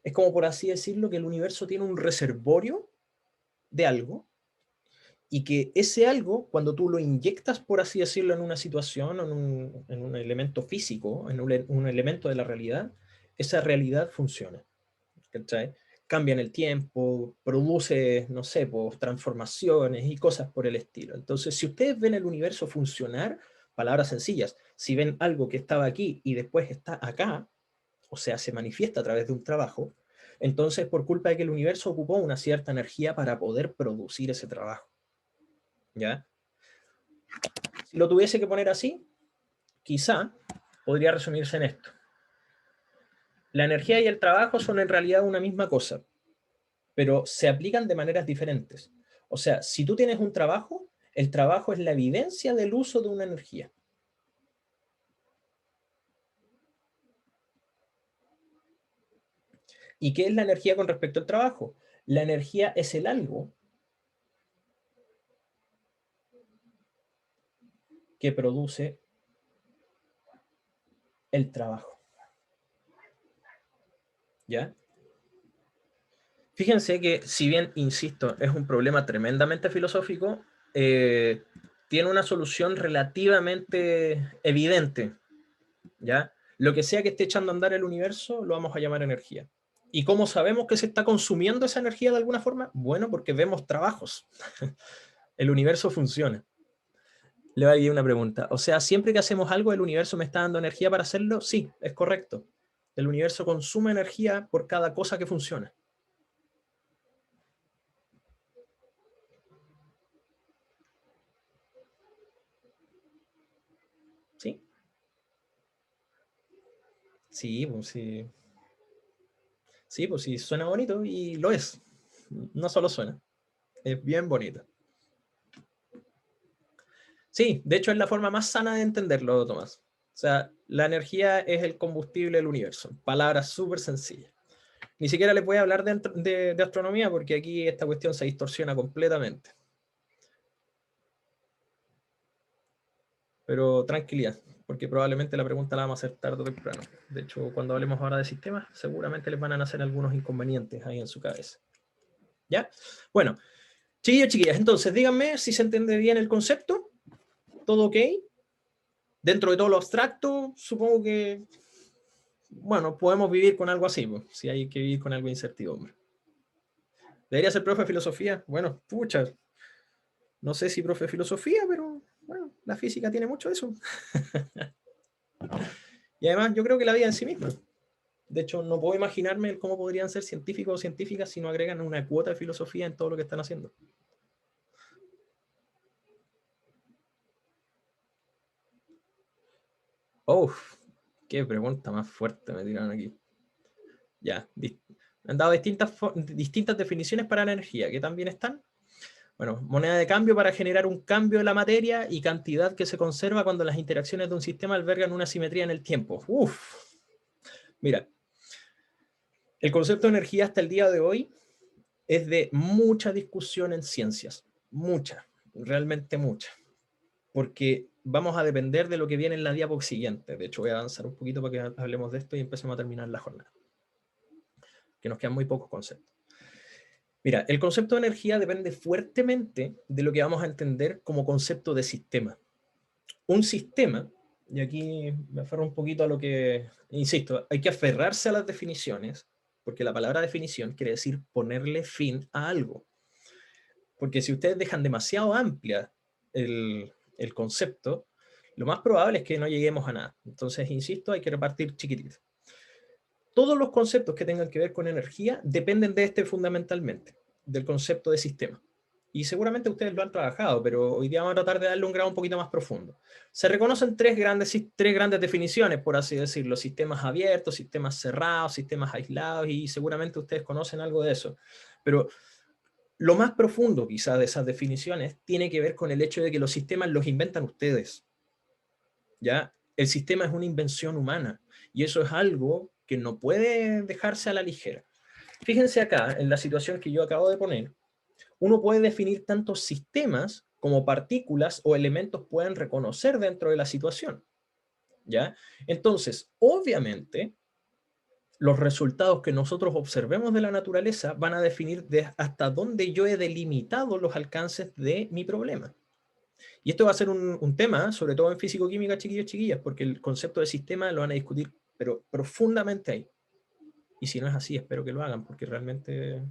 Speaker 1: Es como, por así decirlo, que el universo tiene un reservorio de algo, y que ese algo, cuando tú lo inyectas, por así decirlo, en una situación, en un elemento físico, en un elemento de la realidad, esa realidad funciona. ¿Cachai? Cambia en el tiempo, produce, no sé, pues, transformaciones y cosas por el estilo. Entonces, si ustedes ven el universo funcionar, palabras sencillas, si ven algo que estaba aquí y después está acá, o sea, se manifiesta a través de un trabajo, entonces por culpa de que el universo ocupó una cierta energía para poder producir ese trabajo. ¿Ya? Si lo tuviese que poner así, quizá podría resumirse en esto. La energía y el trabajo son en realidad una misma cosa, pero se aplican de maneras diferentes. O sea, si tú tienes un trabajo, el trabajo es la evidencia del uso de una energía. ¿Y qué es la energía con respecto al trabajo? La energía es el algo que produce el trabajo. ¿Ya? Fíjense que, si bien, insisto, es un problema tremendamente filosófico, tiene una solución relativamente evidente, ¿ya? Lo que sea que esté echando a andar el universo, lo vamos a llamar energía. ¿Y cómo sabemos que se está consumiendo esa energía de alguna forma? Bueno, porque vemos trabajos. El universo funciona. Le voy a dar una pregunta. O sea, siempre que hacemos algo, ¿el universo me está dando energía para hacerlo? Sí, es correcto. El universo consume energía por cada cosa que funciona. ¿Sí? Sí, pues sí. Sí, pues sí, suena bonito y lo es. No solo suena, es bien bonito. Sí, de hecho es la forma más sana de entenderlo, Tomás. O sea, la energía es el combustible del universo. Palabras súper sencillas. Ni siquiera les voy a hablar de astronomía porque aquí esta cuestión se distorsiona completamente. Pero tranquilidad, porque probablemente la pregunta la vamos a hacer tarde o temprano. De hecho, cuando hablemos ahora de sistemas, seguramente les van a nacer algunos inconvenientes ahí en su cabeza. ¿Ya? Bueno, chiquillos, chiquillas, entonces díganme si se entiende bien el concepto. ¿Todo ok? Dentro de todo lo abstracto, supongo que, bueno, podemos vivir con algo así, pues, si hay que vivir con algo de incertidumbre. ¿Debería ser profe de filosofía? Bueno, pucha, no sé si profe de filosofía, pero bueno, la física tiene mucho de eso. Y además yo creo que la vida en sí misma. De hecho, no puedo imaginarme cómo podrían ser científicos o científicas si no agregan una cuota de filosofía en todo lo que están haciendo. ¡Uf! ¡Qué pregunta más fuerte me tiraron aquí! Ya, han dado distintas definiciones para la energía. ¿Qué también están? Bueno, moneda de cambio para generar un cambio en la materia y cantidad que se conserva cuando las interacciones de un sistema albergan una simetría en el tiempo. ¡Uf! Mira, el concepto de energía hasta el día de hoy es de mucha discusión en ciencias. Mucha, realmente mucha. Porque vamos a depender de lo que viene en la diapositiva siguiente. De hecho, voy a avanzar un poquito para que hablemos de esto y empecemos a terminar la jornada. Que nos quedan muy pocos conceptos. Mira, el concepto de energía depende fuertemente de lo que vamos a entender como concepto de sistema. Un sistema, y aquí me aferro un poquito a lo que, insisto, hay que aferrarse a las definiciones, porque la palabra definición quiere decir ponerle fin a algo. Porque si ustedes dejan demasiado amplia el concepto, lo más probable es que no lleguemos a nada. Entonces, insisto, hay que repartir chiquitito. Todos los conceptos que tengan que ver con energía dependen de este fundamentalmente, del concepto de sistema. Y seguramente ustedes lo han trabajado, pero hoy día vamos a tratar de darle un grado un poquito más profundo. Se reconocen tres grandes definiciones, por así decirlo: sistemas abiertos, sistemas cerrados, sistemas aislados, y seguramente ustedes conocen algo de eso. Pero lo más profundo quizá de esas definiciones tiene que ver con el hecho de que los sistemas los inventan ustedes. ¿Ya? El sistema es una invención humana y eso es algo que no puede dejarse a la ligera. Fíjense acá, en la situación que yo acabo de poner, uno puede definir tantos sistemas como partículas o elementos pueden reconocer dentro de la situación. ¿Ya? Entonces, obviamente, los resultados que nosotros observemos de la naturaleza van a definir hasta dónde yo he delimitado los alcances de mi problema. Y esto va a ser un tema, sobre todo en físico-química, chiquillos, chiquillas, porque el concepto de sistema lo van a discutir, pero profundamente ahí. Y si no es así, espero que lo hagan, porque realmente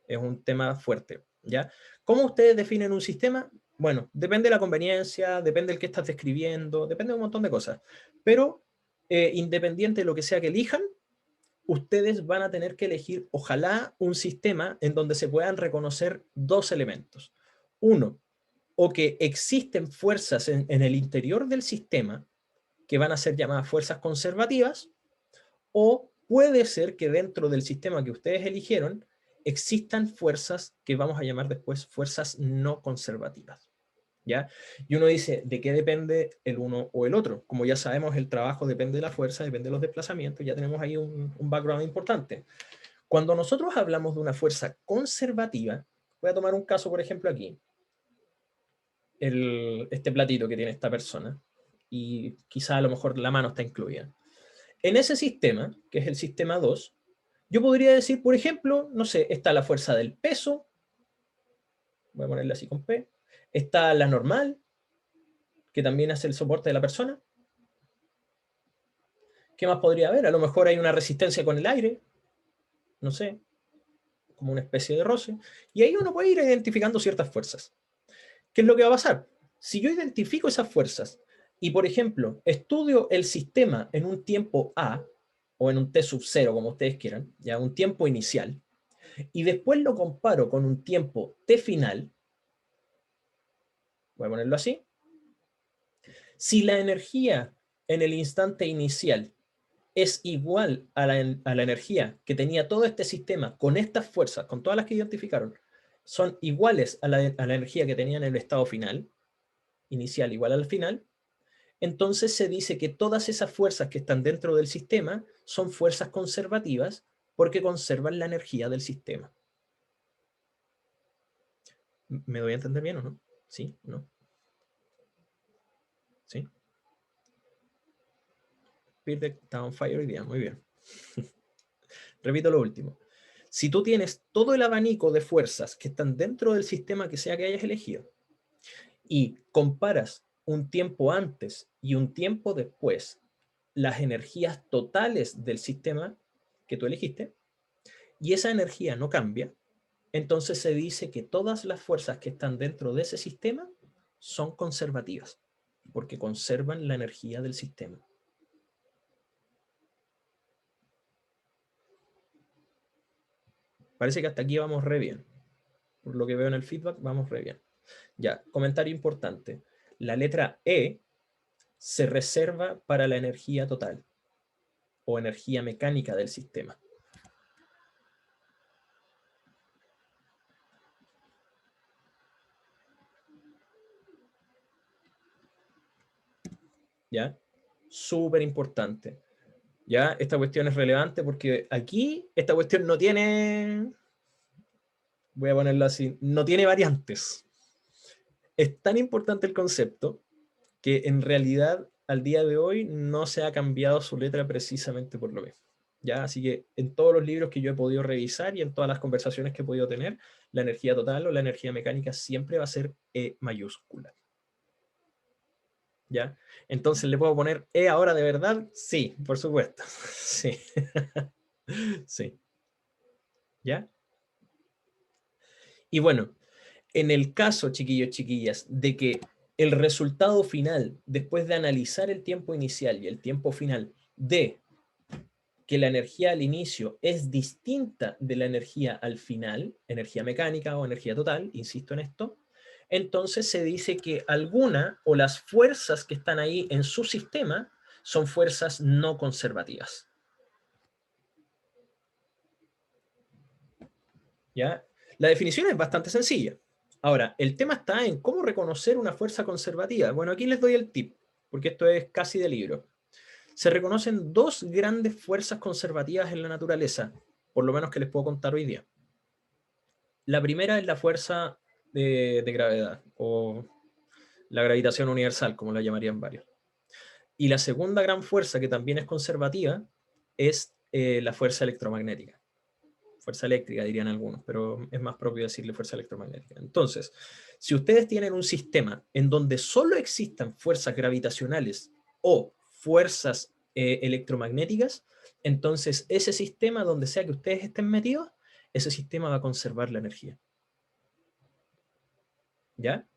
Speaker 1: es un tema fuerte, ¿ya? ¿Cómo ustedes definen un sistema? Bueno, depende de la conveniencia, depende del que estás describiendo, depende de un montón de cosas. Pero, independiente de lo que sea que elijan, ustedes van a tener que elegir, ojalá, un sistema en donde se puedan reconocer dos elementos. Uno, o que existen fuerzas en el interior del sistema que van a ser llamadas fuerzas conservativas, o puede ser que dentro del sistema que ustedes eligieron existan fuerzas que vamos a llamar después fuerzas no conservativas. ¿Ya? Y uno dice, ¿de qué depende el uno o el otro? Como ya sabemos, el trabajo depende de la fuerza, depende de los desplazamientos, ya tenemos ahí un background importante. Cuando nosotros hablamos de una fuerza conservativa, voy a tomar un caso, por ejemplo, aquí, este platito que tiene esta persona, y quizá a lo mejor la mano está incluida. En ese sistema, que es el sistema 2, yo podría decir, por ejemplo, no sé, está la fuerza del peso, voy a ponerle así con P, está la normal, que también hace el soporte de la persona, ¿Qué más podría haber? A lo mejor hay una resistencia con el aire, no sé, como una especie de roce, y ahí uno puede ir identificando ciertas fuerzas. ¿Qué es lo que va a pasar? Si yo identifico esas fuerzas y, por ejemplo, estudio el sistema en un tiempo A, o en un T sub 0, como ustedes quieran, ya un tiempo inicial, y después lo comparo con un tiempo T final, voy a ponerlo así, si la energía en el instante inicial es igual a la energía que tenía todo este sistema con estas fuerzas, con todas las que identificaron, son iguales a la energía que tenía en el estado final, inicial igual al final, entonces se dice que todas esas fuerzas que están dentro del sistema son fuerzas conservativas porque conservan la energía del sistema. ¿Me doy a entender bien o no? ¿Sí? ¿No? ¿Sí? Peter está on fire hoy día, muy bien. Repito lo último. Si tú tienes todo el abanico de fuerzas que están dentro del sistema que sea que hayas elegido y comparas un tiempo antes y un tiempo después las energías totales del sistema que tú elegiste, y esa energía no cambia, entonces se dice que todas las fuerzas que están dentro de ese sistema son conservativas, porque conservan la energía del sistema. Parece que hasta aquí vamos re bien. Por lo que veo en el feedback, vamos re bien. Ya, comentario importante. La letra E se reserva para la energía total o energía mecánica del sistema. ¿Ya? Súper importante. ¿Ya? Esta cuestión es relevante porque aquí esta cuestión no tiene, voy a ponerlo así, no tiene variantes. Es tan importante el concepto que en realidad al día de hoy no se ha cambiado su letra precisamente por lo mismo. ¿Ya? Así que en todos los libros que yo he podido revisar y en todas las conversaciones que he podido tener, la energía total o la energía mecánica siempre va a ser E mayúscula. ¿Ya? Entonces, ¿le puedo poner E ahora de verdad? Sí, por supuesto. Sí. Sí. ¿Ya? Y bueno, en el caso, chiquillos, chiquillas, de que el resultado final, después de analizar el tiempo inicial y el tiempo final, de que la energía al inicio es distinta de la energía al final, energía mecánica o energía total, insisto en esto, entonces se dice que alguna o las fuerzas que están ahí en su sistema son fuerzas no conservativas. ¿Ya? La definición es bastante sencilla. Ahora, el tema está en cómo reconocer una fuerza conservativa. Bueno, aquí les doy el tip, porque esto es casi de libro. Se reconocen dos grandes fuerzas conservativas en la naturaleza, por lo menos que les puedo contar hoy día. La primera es la fuerza de gravedad, o la gravitación universal, como la llamarían varios. Y la segunda gran fuerza, que también es conservativa, es la fuerza electromagnética. Fuerza eléctrica, dirían algunos, pero es más propio decirle fuerza electromagnética. Entonces, si ustedes tienen un sistema en donde solo existan fuerzas gravitacionales o fuerzas electromagnéticas, entonces ese sistema, donde sea que ustedes estén metidos, ese sistema va a conservar la energía. ¿Ya?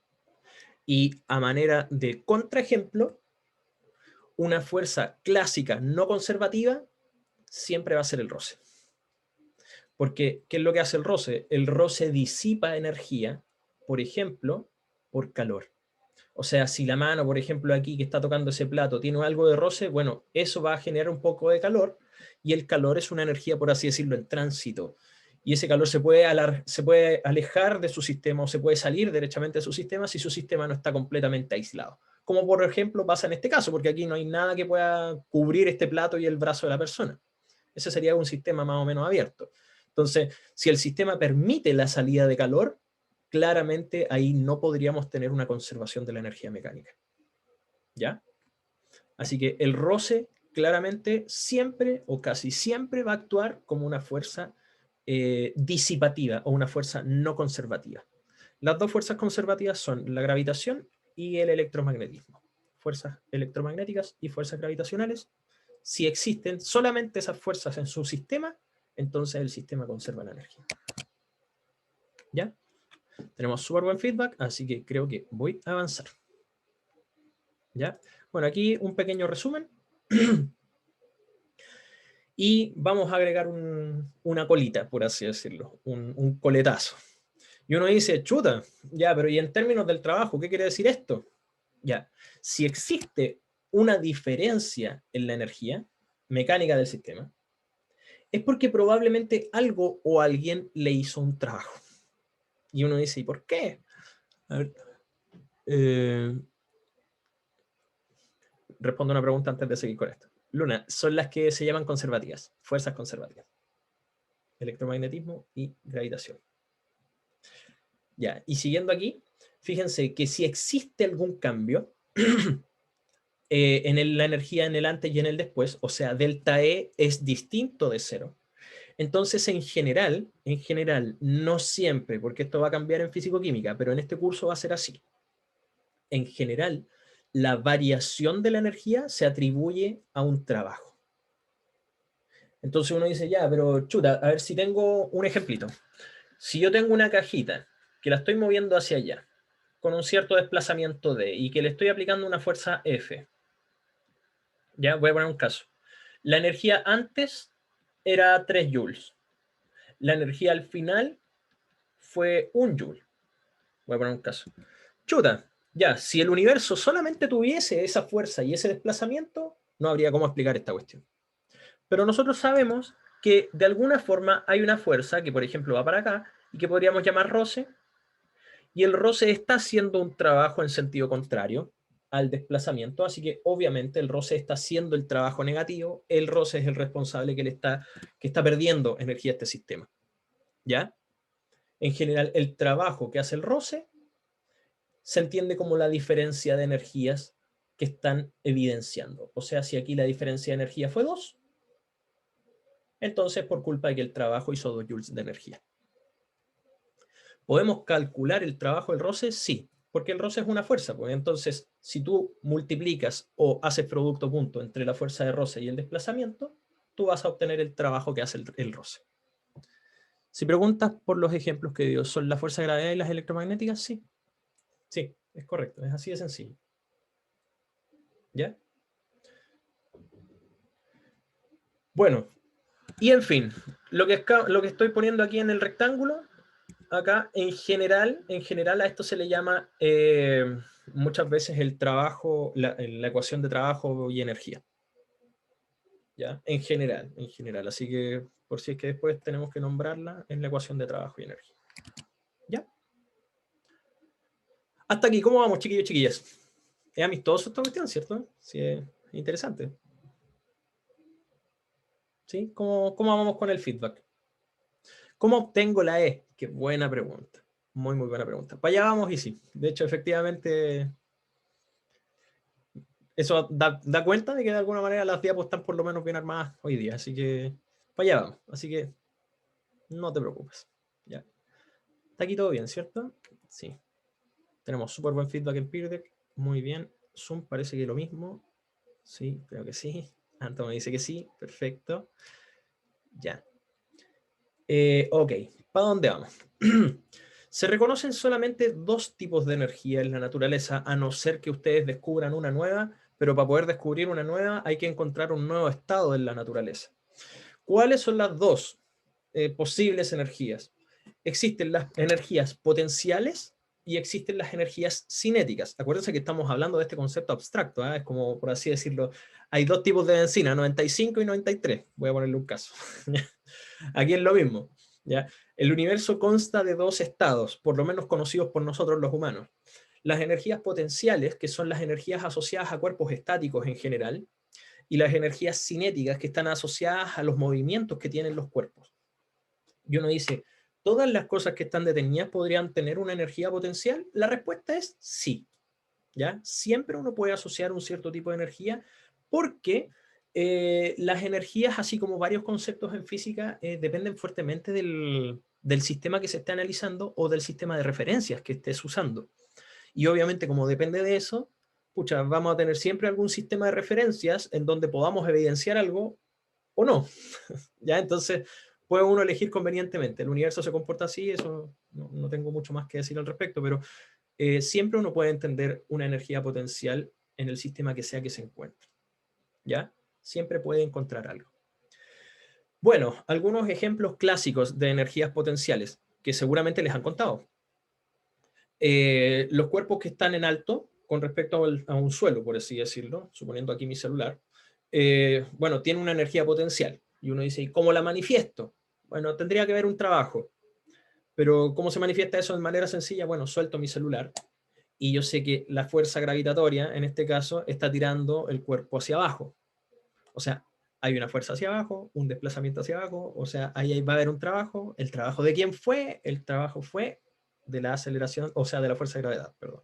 Speaker 1: Y a manera de contraejemplo, una fuerza clásica no conservativa siempre va a ser el roce. Porque, ¿qué es lo que hace el roce? El roce disipa energía, por ejemplo, por calor. O sea, si la mano, por ejemplo, aquí que está tocando ese plato tiene algo de roce, bueno, eso va a generar un poco de calor y el calor es una energía, por así decirlo, en tránsito. Y ese calor se puede alejar de su sistema o se puede salir derechamente de su sistema si su sistema no está completamente aislado. Como por ejemplo pasa en este caso, porque aquí no hay nada que pueda cubrir este plato y el brazo de la persona. Ese sería un sistema más o menos abierto. Entonces, si el sistema permite la salida de calor, claramente ahí no podríamos tener una conservación de la energía mecánica. ¿Ya? Así que el roce claramente siempre o casi siempre va a actuar como una fuerza disipativa o una fuerza no conservativa. Las dos fuerzas conservativas son la gravitación y el electromagnetismo. Fuerzas electromagnéticas y fuerzas gravitacionales si existen solamente esas fuerzas en su sistema, entonces el sistema conserva la energía. ¿Ya? Tenemos súper buen feedback, así que creo que voy a avanzar. ¿Ya? Bueno, aquí un pequeño resumen. Y vamos a agregar una colita, por así decirlo, un coletazo. Y uno dice, chuta, ya, pero ¿y en términos del trabajo, qué quiere decir esto? Ya, si existe una diferencia en la energía mecánica del sistema, es porque probablemente algo o alguien le hizo un trabajo. Y uno dice, ¿y por qué? A ver, respondo una pregunta antes de seguir con esto. Luna, son las que se llaman conservativas, fuerzas conservativas. Electromagnetismo y gravitación. Ya, y siguiendo aquí, fíjense que si existe algún cambio en la energía en el antes y en el después, o sea, delta E es distinto de cero, entonces en general, no siempre, porque esto va a cambiar en físico-química, pero en este curso va a ser así. En general, la variación de la energía se atribuye a un trabajo. Entonces uno dice, ya, pero chuta, a ver si tengo un ejemplito. Si yo tengo una cajita que la estoy moviendo hacia allá, con un cierto desplazamiento D, y que le estoy aplicando una fuerza F, ya, voy a poner un caso. La energía antes era 3 joules. La energía al final fue 1 joule. Voy a poner un caso. Chuta, ya, si el universo solamente tuviese esa fuerza y ese desplazamiento, no habría cómo explicar esta cuestión. Pero nosotros sabemos que de alguna forma hay una fuerza que, por ejemplo, va para acá y que podríamos llamar roce, y el roce está haciendo un trabajo en sentido contrario al desplazamiento, así que obviamente el roce está haciendo el trabajo negativo, el roce es el responsable que está perdiendo energía a este sistema. ¿Ya? En general, el trabajo que hace el roce se entiende como la diferencia de energías que están evidenciando. O sea, si aquí la diferencia de energía fue 2, entonces por culpa de que el trabajo hizo 2 joules de energía. ¿Podemos calcular el trabajo del roce? Sí, porque el roce es una fuerza. Pues entonces, si tú multiplicas o haces producto punto entre la fuerza de roce y el desplazamiento, tú vas a obtener el trabajo que hace el roce. Si preguntas por los ejemplos que dio, ¿son la fuerza de gravedad y las electromagnéticas? Sí. Sí, es correcto, es así de sencillo. ¿Ya? Bueno, y en fin, lo que estoy poniendo aquí en el rectángulo, acá en general a esto se le llama muchas veces el trabajo, la ecuación de trabajo y energía. ¿Ya? En general. Así que por si es que después tenemos que nombrarla en la ecuación de trabajo y energía. ¿Ya? Hasta aquí, ¿cómo vamos, chiquillos y chiquillas? Es amistoso esta cuestión, ¿cierto? Sí, es interesante. ¿Sí? ¿Cómo vamos con el feedback? ¿Cómo obtengo la E? Qué buena pregunta. Muy, muy buena pregunta. Para allá vamos y sí. De hecho, efectivamente, eso da cuenta de que de alguna manera las diapos están por lo menos bien armadas hoy día. Así que, para allá vamos. Así que, no te preocupes. Ya. Está aquí todo bien, ¿cierto? Sí. Tenemos súper buen feedback en PeerDeck. Muy bien. Zoom parece que lo mismo. Sí, creo que sí. Anton me dice que sí. Perfecto. Ya. Ok, ¿para dónde vamos? Se reconocen solamente 2 tipos de energía en la naturaleza, a no ser que ustedes descubran una nueva, pero para poder descubrir una nueva hay que encontrar un nuevo estado en la naturaleza. ¿Cuáles son las 2 posibles energías? Existen las energías potenciales y existen las energías cinéticas. Acuérdense que estamos hablando de este concepto abstracto, ¿eh? Es como, por así decirlo, hay 2 tipos de benzina, 95 y 93. Voy a ponerle un caso. Aquí es lo mismo. ¿Ya? El universo consta de 2 estados, por lo menos conocidos por nosotros los humanos. Las energías potenciales, que son las energías asociadas a cuerpos estáticos en general, y las energías cinéticas, que están asociadas a los movimientos que tienen los cuerpos. Y uno dice, ¿todas las cosas que están detenidas podrían tener una energía potencial? La respuesta es sí. ¿Ya? Siempre uno puede asociar un cierto tipo de energía porque las energías, así como varios conceptos en física, dependen fuertemente del sistema que se esté analizando o del sistema de referencias que estés usando. Y obviamente, como depende de eso, pucha, vamos a tener siempre algún sistema de referencias en donde podamos evidenciar algo o no. ¿Ya? Entonces, puede uno elegir convenientemente. El universo se comporta así, eso no tengo mucho más que decir al respecto, pero siempre uno puede entender una energía potencial en el sistema que sea que se encuentre. ¿Ya? Siempre puede encontrar algo. Bueno, algunos ejemplos clásicos de energías potenciales que seguramente les han contado. Los cuerpos que están en alto con respecto a un suelo, por así decirlo, suponiendo aquí mi celular, bueno, tiene una energía potencial. Y uno dice, ¿y cómo la manifiesto? Bueno, tendría que haber un trabajo. Pero ¿cómo se manifiesta eso de manera sencilla? Bueno, suelto mi celular y yo sé que la fuerza gravitatoria, en este caso, está tirando el cuerpo hacia abajo. O sea, hay una fuerza hacia abajo, un desplazamiento hacia abajo, o sea, ahí va a haber un trabajo. ¿El trabajo de quién fue? El trabajo fue de la aceleración, o sea, de la fuerza de gravedad, perdón.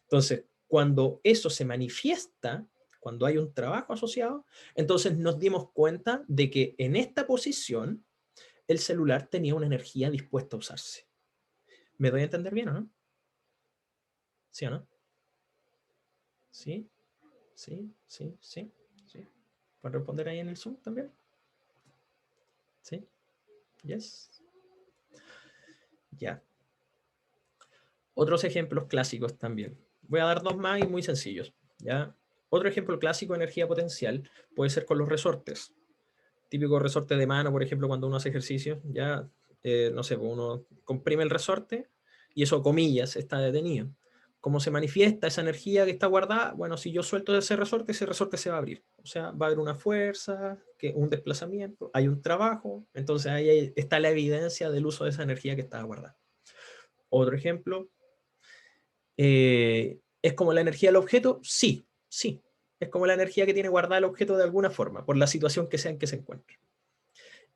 Speaker 1: Entonces, cuando eso se manifiesta, cuando hay un trabajo asociado, entonces nos dimos cuenta de que en esta posición el celular tenía una energía dispuesta a usarse. ¿Me doy a entender bien o no? ¿Sí o no? ¿Sí? ¿Sí? ¿Sí? ¿Sí? ¿Sí? ¿Pueden responder ahí en el Zoom también? ¿Sí? ¿Yes? Ya. Otros ejemplos clásicos también. Voy a dar dos más y muy sencillos. ¿Ya? Otro ejemplo clásico de energía potencial puede ser con los resortes. Típico resorte de mano, por ejemplo, cuando uno hace ejercicio, ya, no sé, uno comprime el resorte y eso, comillas, está detenido. ¿Cómo se manifiesta esa energía que está guardada? Bueno, si yo suelto ese resorte se va a abrir. O sea, va a haber una fuerza, un desplazamiento, hay un trabajo, entonces ahí está la evidencia del uso de esa energía que estaba guardada. Otro ejemplo, ¿es como la energía del objeto? Sí, sí. Es como la energía que tiene guardada el objeto de alguna forma, por la situación que sea en que se encuentre.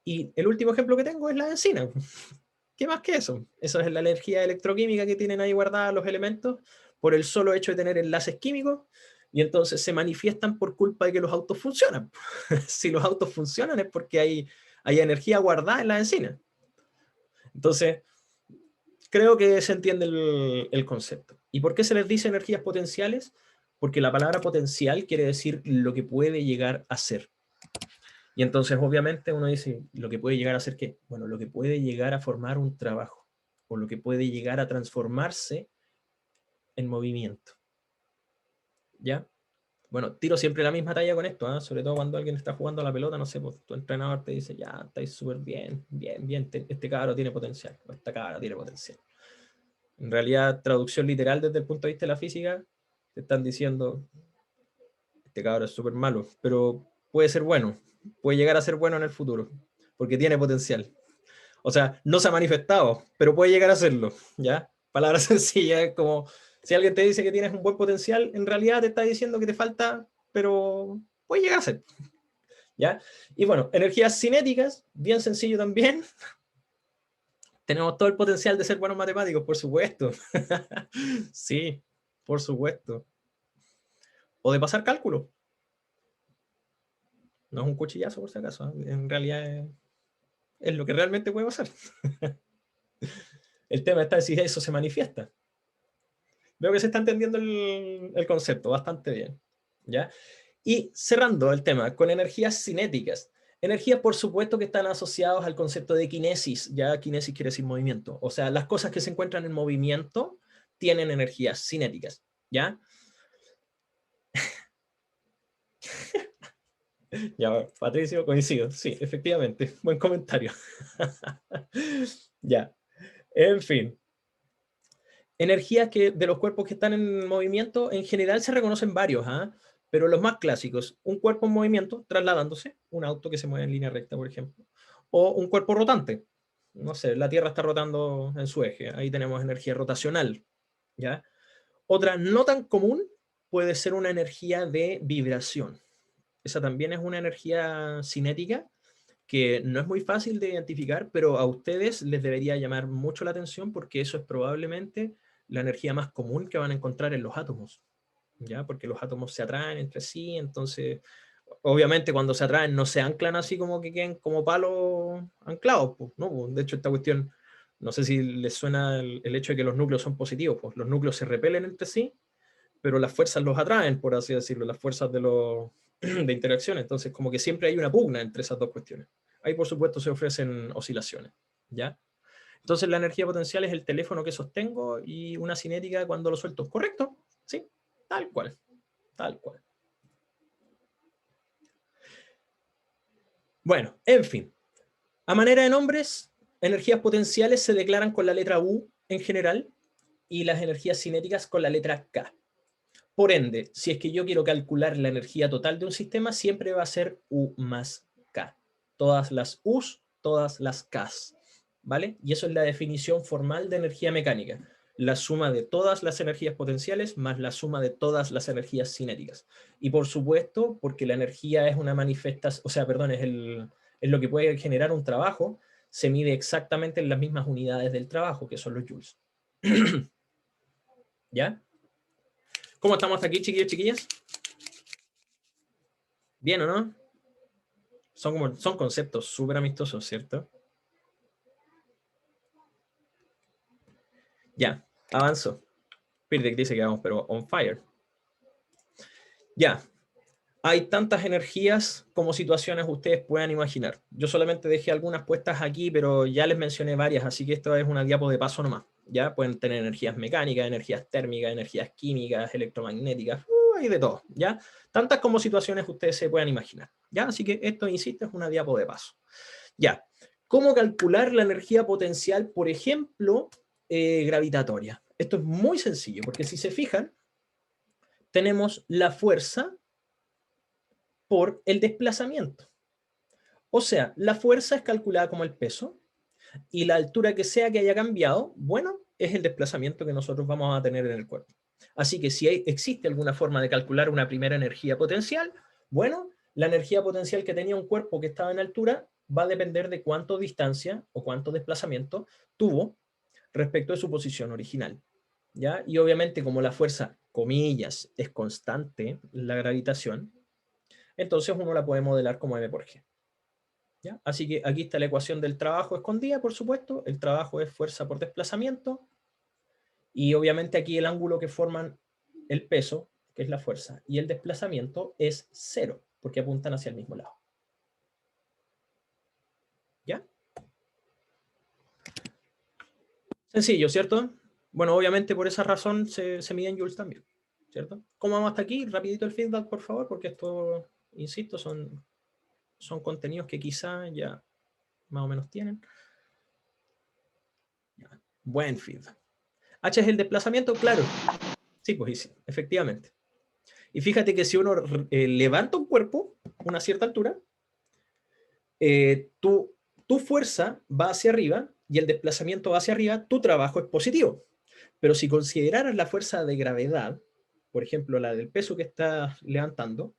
Speaker 1: Y el último ejemplo que tengo es la benzina. ¿Qué más que eso? Eso es la energía electroquímica que tienen ahí guardadas los elementos por el solo hecho de tener enlaces químicos y entonces se manifiestan por culpa de que los autos funcionan. Si los autos funcionan es porque hay energía guardada en la benzina. Entonces, creo que se entiende el concepto. ¿Y por qué se les dice energías potenciales? Porque la palabra potencial quiere decir lo que puede llegar a ser. Y entonces, obviamente, uno dice, ¿lo que puede llegar a ser qué? Bueno, lo que puede llegar a formar un trabajo, o lo que puede llegar a transformarse en movimiento. ¿Ya? Bueno, tiro siempre la misma talla con esto, ¿eh? Sobre todo cuando alguien está jugando a la pelota, no sé, pues tu entrenador te dice, ya, estáis súper bien, bien, bien, este cabro tiene potencial, o esta cabra tiene potencial. En realidad, traducción literal desde el punto de vista de la física, te están diciendo, este cabro es súper malo, pero puede ser bueno, puede llegar a ser bueno en el futuro, porque tiene potencial. O sea, no se ha manifestado, pero puede llegar a serlo, ¿ya? Palabras sencillas, como si alguien te dice que tienes un buen potencial, en realidad te está diciendo que te falta, pero puede llegar a ser, ¿ya? Y bueno, energías cinéticas, bien sencillo también. Tenemos todo el potencial de ser buenos matemáticos, por supuesto. Sí, por supuesto. O de pasar cálculo. No es un cuchillazo, por si acaso. En realidad es lo que realmente puede pasar. El tema está en si eso se manifiesta. Veo que se está entendiendo el concepto bastante bien. ¿Ya? Y cerrando el tema con energías cinéticas. Energías, por supuesto, que están asociadas al concepto de kinesis. Ya kinesis quiere decir movimiento. O sea, las cosas que se encuentran en movimiento tienen energías cinéticas. ¿Ya? Ya, Patricio, coincido. Sí, efectivamente. Buen comentario. Ya. En fin. Energías que de los cuerpos que están en movimiento, en general se reconocen varios, ¿ah? Pero los más clásicos, un cuerpo en movimiento trasladándose, un auto que se mueve en línea recta, por ejemplo, o un cuerpo rotante. No sé, la Tierra está rotando en su eje, ahí tenemos energía rotacional, ¿ya? Otra no tan común puede ser una energía de vibración. Esa también es una energía cinética que no es muy fácil de identificar, pero a ustedes les debería llamar mucho la atención porque eso es probablemente la energía más común que van a encontrar en los átomos, ¿ya? Porque los átomos se atraen entre sí, entonces, obviamente cuando se atraen no se anclan así como que queden como palos anclados, pues, ¿no? Pues, de hecho, esta cuestión, no sé si les suena el hecho de que los núcleos son positivos, pues los núcleos se repelen entre sí, pero las fuerzas los atraen, por así decirlo, las fuerzas de interacción. Entonces, como que siempre hay una pugna entre esas dos cuestiones. Ahí, por supuesto, se ofrecen oscilaciones, ¿ya? Entonces, la energía potencial es el teléfono que sostengo y una cinética cuando lo suelto. ¿Correcto? Sí, tal cual, tal cual. Bueno, en fin. A manera de nombres, energías potenciales se declaran con la letra U en general y las energías cinéticas con la letra K. Por ende, si es que yo quiero calcular la energía total de un sistema, siempre va a ser U más K. Todas las U's, todas las K's, ¿vale? Y eso es la definición formal de energía mecánica. La suma de todas las energías potenciales más la suma de todas las energías cinéticas. Y por supuesto, porque la energía es una manifestación, o sea, perdón, es lo que puede generar un trabajo, se mide exactamente en las mismas unidades del trabajo, que son los joules. ¿Ya? ¿Cómo estamos hasta aquí, chiquillos, chiquillas? ¿Bien o no? Son conceptos súper amistosos, ¿cierto? Ya, avanzo. Pirdek dice que vamos, pero on fire. Ya, hay tantas energías como situaciones ustedes puedan imaginar. Yo solamente dejé algunas puestas aquí, pero ya les mencioné varias, así que esto es una diapo de paso nomás. Ya pueden tener energías mecánicas, energías térmicas, energías químicas, electromagnéticas, hay de todo, ¿ya? Tantas como situaciones ustedes se puedan imaginar, ¿ya? Así que esto, insisto, es una diapo de paso. Ya, ¿cómo calcular la energía potencial, por ejemplo, gravitatoria? Esto es muy sencillo, porque si se fijan, tenemos la fuerza por el desplazamiento. O sea, la fuerza es calculada como el peso y la altura que sea que haya cambiado, bueno, es el desplazamiento que nosotros vamos a tener en el cuerpo. Así que si existe alguna forma de calcular una primera energía potencial, bueno, la energía potencial que tenía un cuerpo que estaba en altura va a depender de cuánto distancia o cuánto desplazamiento tuvo respecto de su posición original, ¿ya? Y obviamente como la fuerza, comillas, es constante, la gravitación, entonces uno la puede modelar como m por g. ¿Ya? Así que aquí está la ecuación del trabajo escondida, por supuesto. El trabajo es fuerza por desplazamiento. Y obviamente aquí el ángulo que forman el peso, que es la fuerza, y el desplazamiento es 0, porque apuntan hacia el mismo lado. ¿Ya? Sencillo, ¿cierto? Bueno, obviamente por esa razón se mide en joules también, ¿cierto? ¿Cómo vamos hasta aquí? Rapidito el feedback, por favor, porque esto, insisto, son contenidos que quizá ya más o menos tienen. Ya. Buen feedback. H es el desplazamiento, claro. Sí, pues sí, efectivamente. Y fíjate que si uno levanta un cuerpo a una cierta altura, tu fuerza va hacia arriba y el desplazamiento va hacia arriba, tu trabajo es positivo. Pero si consideraras la fuerza de gravedad, por ejemplo, la del peso que estás levantando,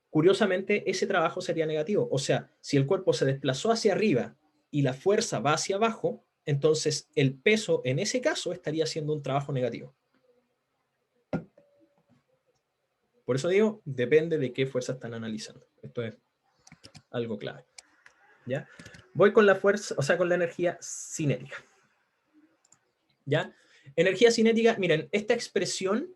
Speaker 1: curiosamente ese trabajo sería negativo. O sea, si el cuerpo se desplazó hacia arriba y la fuerza va hacia abajo, entonces el peso en ese caso estaría haciendo un trabajo negativo. Por eso digo, depende de qué fuerza están analizando. Esto es algo clave. ¿Ya? Voy con la fuerza, o sea, con la energía cinética. ¿Ya? Energía cinética, miren, esta expresión,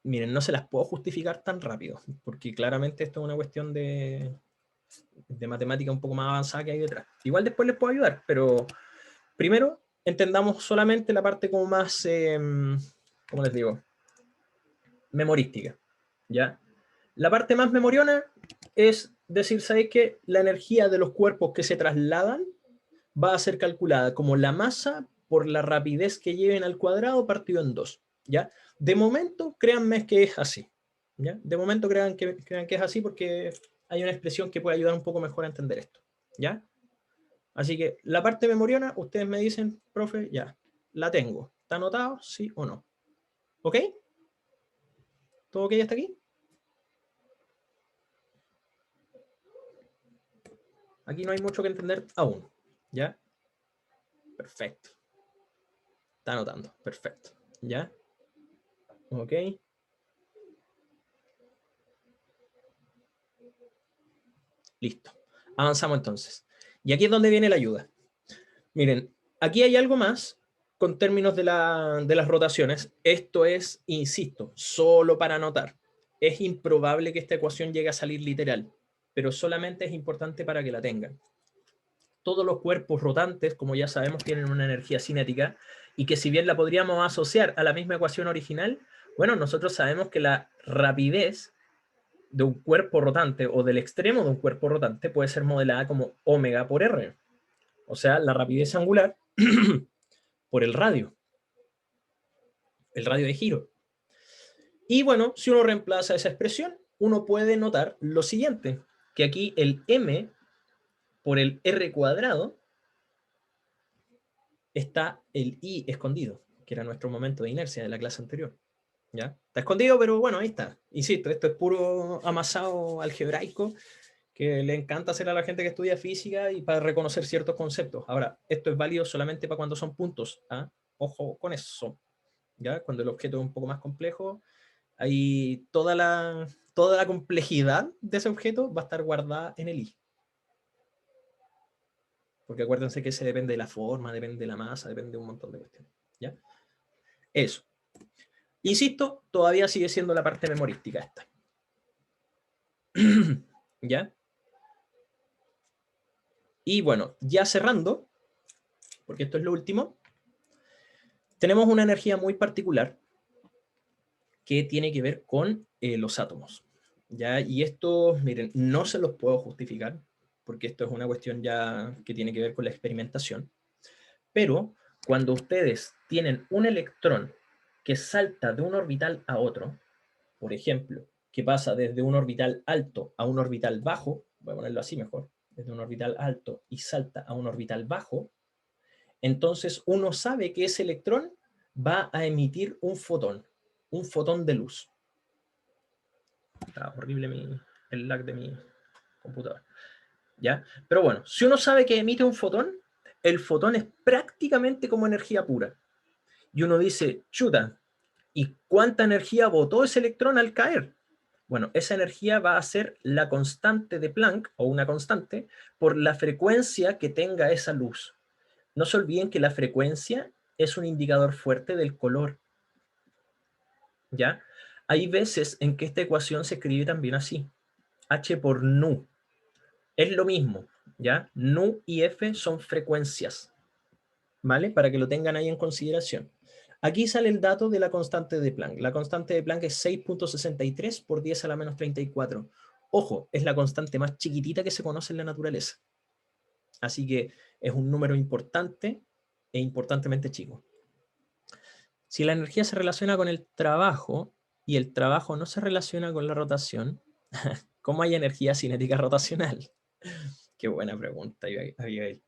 Speaker 1: miren, no se las puedo justificar tan rápido, porque claramente esto es una cuestión de matemática un poco más avanzada que hay detrás. Igual después les puedo ayudar, pero primero entendamos solamente la parte como más, ¿cómo les digo? Memorística, ¿ya? La parte más memoriona es decir, ¿sabéis qué? La energía de los cuerpos que se trasladan va a ser calculada como la masa por la rapidez que lleven al cuadrado partido en 2, ¿ya? De momento, créanme que es así, ¿ya? De momento crean que es así porque hay una expresión que puede ayudar un poco mejor a entender esto, ¿ya? Así que la parte memoriona, ustedes me dicen, profe, ya, la tengo. ¿Está anotado? ¿Sí o no? ¿Ok? ¿Todo ok hasta aquí? Aquí no hay mucho que entender aún, ¿ya? Perfecto. Está anotando, perfecto. ¿Ya? Ok. Listo. Avanzamos entonces. Y aquí es donde viene la ayuda. Miren, aquí hay algo más con términos de las rotaciones. Esto es, insisto, solo para anotar. Es improbable que esta ecuación llegue a salir literal, pero solamente es importante para que la tengan. Todos los cuerpos rotantes, como ya sabemos, tienen una energía cinética, y que si bien la podríamos asociar a la misma ecuación original, bueno, nosotros sabemos que la rapidez de un cuerpo rotante o del extremo de un cuerpo rotante puede ser modelada como omega por r, o sea, la rapidez angular por el radio de giro. Y bueno, si uno reemplaza esa expresión, uno puede notar lo siguiente, que aquí el m por el r cuadrado está el i escondido, que era nuestro momento de inercia de la clase anterior. ¿Ya? Está escondido, pero bueno, ahí está. Insisto, esto es puro amasado algebraico que le encanta hacer a la gente que estudia física y para reconocer ciertos conceptos. Ahora, esto es válido solamente para cuando son puntos. ¿Ah? Ojo con eso. ¿Ya? Cuando el objeto es un poco más complejo, ahí toda la complejidad de ese objeto va a estar guardada en el i. Porque acuérdense que ese depende de la forma, depende de la masa, depende de un montón de cuestiones. ¿Ya? Eso. Insisto, todavía sigue siendo la parte memorística esta. ¿Ya? Y bueno, ya cerrando, porque esto es lo último, tenemos una energía muy particular que tiene que ver con los átomos. ¿Ya? Y esto, miren, no se los puedo justificar, porque esto es una cuestión ya que tiene que ver con la experimentación. Pero cuando ustedes tienen un electrón que salta de un orbital a otro, por ejemplo, que pasa desde un orbital alto a un orbital bajo, voy a ponerlo así mejor, desde un orbital alto y salta a un orbital bajo, entonces uno sabe que ese electrón va a emitir un fotón de luz. Está horrible el lag de mi computador. ¿Ya? Pero bueno, si uno sabe que emite un fotón, el fotón es prácticamente como energía pura. Y uno dice, chuta, ¿y cuánta energía botó ese electrón al caer? Bueno, esa energía va a ser la constante de Planck, o una constante, por la frecuencia que tenga esa luz. No se olviden que la frecuencia es un indicador fuerte del color. ¿Ya? Hay veces en que esta ecuación se escribe también así. H por nu. Es lo mismo, ¿ya? Nu y F son frecuencias, ¿vale? Para que lo tengan ahí en consideración. Aquí sale el dato de la constante de Planck. La constante de Planck es 6.63 por 10 a la menos 34. Ojo, es la constante más chiquitita que se conoce en la naturaleza. Así que es un número importante e importantemente chico. Si la energía se relaciona con el trabajo y el trabajo no se relaciona con la rotación, ¿cómo hay energía cinética rotacional? Qué buena pregunta, Abigail.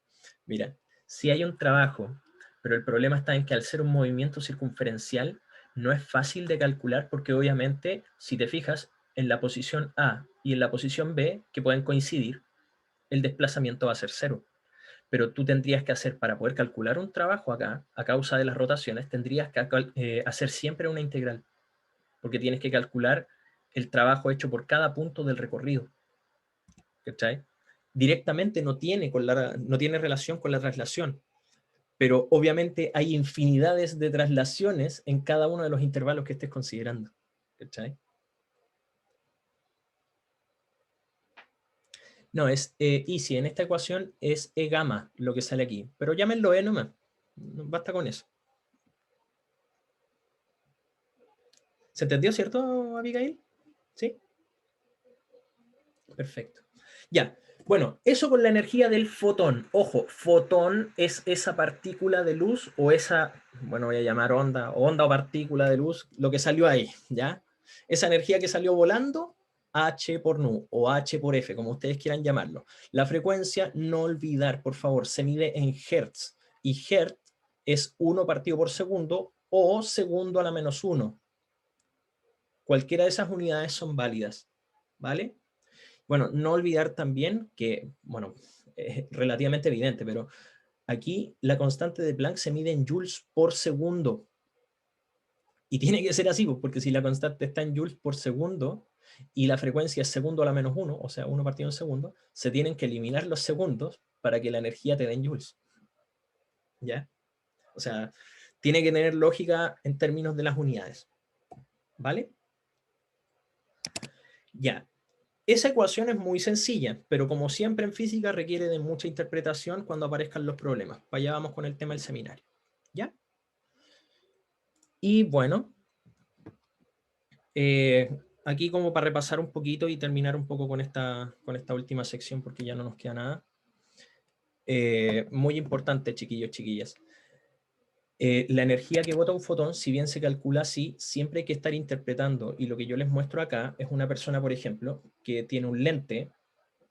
Speaker 1: Mira, si hay un trabajo, pero el problema está en que al ser un movimiento circunferencial, no es fácil de calcular porque obviamente, si te fijas, en la posición A y en la posición B, que pueden coincidir, el desplazamiento va a ser cero. Pero tú tendrías que hacer, para poder calcular un trabajo acá, a causa de las rotaciones, tendrías que hacer siempre una integral, porque tienes que calcular el trabajo hecho por cada punto del recorrido. ¿Cachai? Directamente no tiene relación con la traslación, pero obviamente hay infinidades de traslaciones en cada uno de los intervalos que estés considerando. ¿Cachai? No, es easy. En esta ecuación es E gamma lo que sale aquí, pero llámenlo E nomás. Basta con eso. ¿Se entendió, cierto, Abigail? ¿Sí? Perfecto. Ya, bueno, eso con la energía del fotón. Ojo, fotón es esa partícula de luz o esa, bueno, voy a llamar onda o partícula de luz, lo que salió ahí, ¿ya? Esa energía que salió volando, H por nu o H por F, como ustedes quieran llamarlo. La frecuencia, no olvidar, por favor, se mide en hertz y hertz es 1 partido por segundo o segundo a la menos 1. Cualquiera de esas unidades son válidas, ¿vale? Bueno, no olvidar también que, bueno, es relativamente evidente, pero aquí la constante de Planck se mide en joules por segundo. Y tiene que ser así, porque si la constante está en joules por segundo y la frecuencia es segundo a la menos 1, o sea, 1 partido en segundo, se tienen que eliminar los segundos para que la energía te dé en joules. ¿Ya? O sea, tiene que tener lógica en términos de las unidades. ¿Vale? Ya. Esa ecuación es muy sencilla, pero como siempre en física requiere de mucha interpretación cuando aparezcan los problemas. Para allá vamos con el tema del seminario. ¿Ya? Y bueno, aquí como para repasar un poquito y terminar un poco con esta última sección porque ya no nos queda nada. Muy importante, chiquillos, chiquillas. La energía que bota un fotón, si bien se calcula así, siempre hay que estar interpretando. Y lo que yo les muestro acá es una persona, por ejemplo, que tiene un lente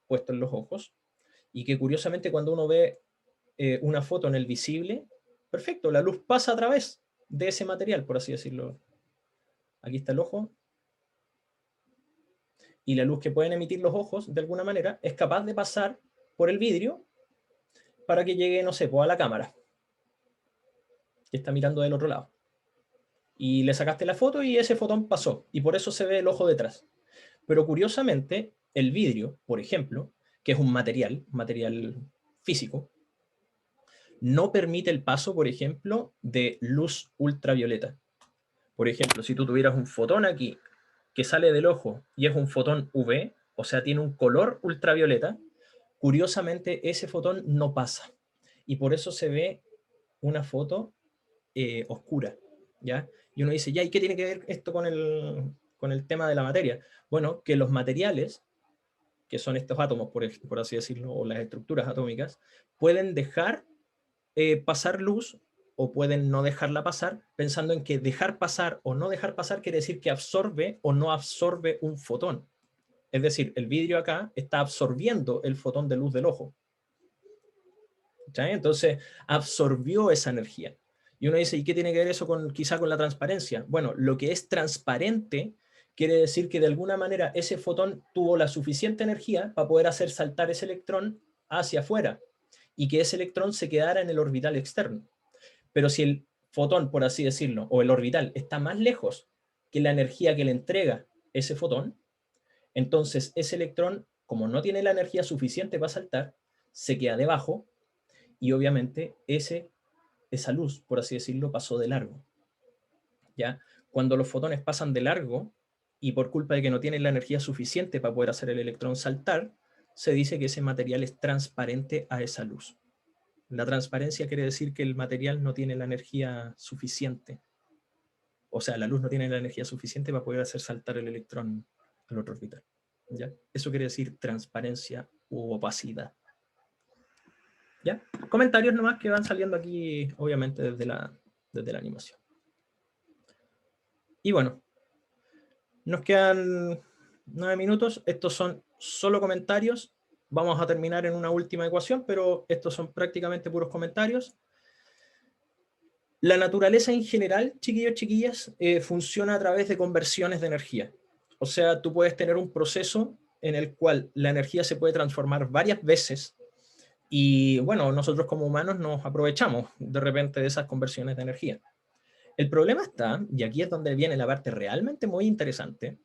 Speaker 1: puesto en los ojos y que curiosamente cuando uno ve una foto en el visible, perfecto, la luz pasa a través de ese material, por así decirlo. Aquí está el ojo. Y la luz que pueden emitir los ojos, de alguna manera, es capaz de pasar por el vidrio para que llegue, no sé, pues a la cámara, que está mirando del otro lado. Y le sacaste la foto y ese fotón pasó, y por eso se ve el ojo detrás. Pero curiosamente, el vidrio, por ejemplo, que es un material físico, no permite el paso, por ejemplo, de luz ultravioleta. Por ejemplo, si tú tuvieras un fotón aquí que sale del ojo y es un fotón UV, o sea, tiene un color ultravioleta, curiosamente ese fotón no pasa. Y por eso se ve una foto oscura, ¿ya? Y uno dice, ya, ¿y qué tiene que ver esto con el tema de la materia? Bueno, que los materiales, que son estos átomos, por así decirlo, o las estructuras atómicas, pueden dejar pasar luz o pueden no dejarla pasar, pensando en que dejar pasar o no dejar pasar quiere decir que absorbe o no absorbe un fotón. Es decir, el vidrio acá está absorbiendo el fotón de luz del ojo. ¿Sí? Entonces, absorbió esa energía. Y uno dice, ¿y qué tiene que ver eso quizá con la transparencia? Bueno, lo que es transparente quiere decir que de alguna manera ese fotón tuvo la suficiente energía para poder hacer saltar ese electrón hacia afuera y que ese electrón se quedara en el orbital externo. Pero si el fotón, por así decirlo, o el orbital está más lejos que la energía que le entrega ese fotón, entonces ese electrón, como no tiene la energía suficiente para saltar, se queda debajo y obviamente esa luz, por así decirlo, pasó de largo. ¿Ya? Cuando los fotones pasan de largo y por culpa de que no tienen la energía suficiente para poder hacer el electrón saltar, se dice que ese material es transparente a esa luz. La transparencia quiere decir que el material no tiene la energía suficiente. O sea, la luz no tiene la energía suficiente para poder hacer saltar el electrón al otro orbital. ¿Ya? Eso quiere decir transparencia u opacidad. ¿Ya? Comentarios nomás que van saliendo aquí, obviamente, desde la animación. Y bueno, nos quedan 9 minutos. Estos son solo comentarios. Vamos a terminar en una última ecuación, pero estos son prácticamente puros comentarios. La naturaleza en general, chiquillos, chiquillas, funciona a través de conversiones de energía. O sea, tú puedes tener un proceso en el cual la energía se puede transformar varias veces y, bueno, nosotros como humanos nos aprovechamos de repente de esas conversiones de energía. El problema está, y aquí es donde viene la parte realmente muy interesante,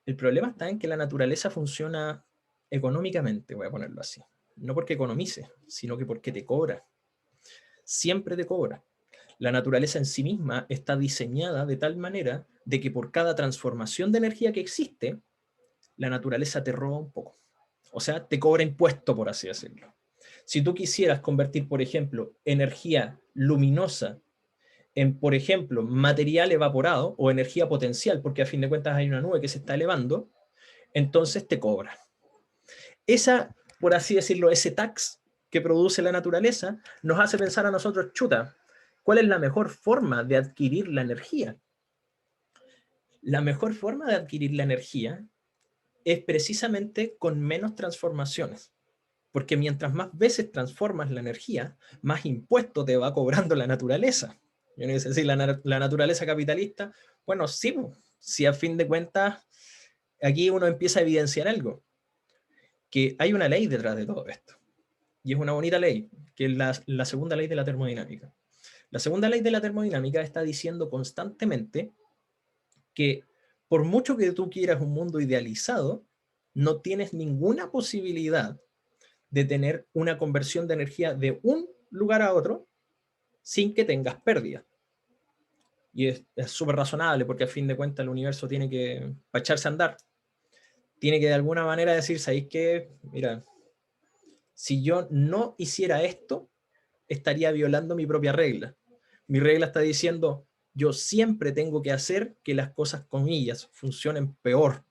Speaker 1: el problema está en que la naturaleza funciona económicamente, voy a ponerlo así. No porque economice, sino que porque te cobra. Siempre te cobra. La naturaleza en sí misma está diseñada de tal manera de que por cada transformación de energía que existe, la naturaleza te roba un poco. O sea, te cobra impuesto, por así decirlo. Si tú quisieras convertir, por ejemplo, energía luminosa en, por ejemplo, material evaporado o energía potencial, porque a fin de cuentas hay una nube que se está elevando, entonces te cobra. Esa, por así decirlo, ese tax que produce la naturaleza nos hace pensar a nosotros, chuta, ¿cuál es la mejor forma de adquirir la energía? La mejor forma de adquirir la energía es precisamente con menos transformaciones. Porque mientras más veces transformas la energía, más impuesto te va cobrando la naturaleza. Yo no sé si la naturaleza capitalista, bueno, sí, si a fin de cuentas aquí uno empieza a evidenciar algo, que hay una ley detrás de todo esto. Y es una bonita ley, que es la segunda ley de la termodinámica. La segunda ley de la termodinámica está diciendo constantemente que por mucho que tú quieras un mundo idealizado, no tienes ninguna posibilidad de tener una conversión de energía de un lugar a otro sin que tengas pérdida. Y es súper razonable, porque a fin de cuentas el universo tiene que, para echarse a andar, tiene que de alguna manera decir, ¿sabéis qué? Mira, si yo no hiciera esto, estaría violando mi propia regla. Mi regla está diciendo, yo siempre tengo que hacer que las cosas, comillas, funcionen peor,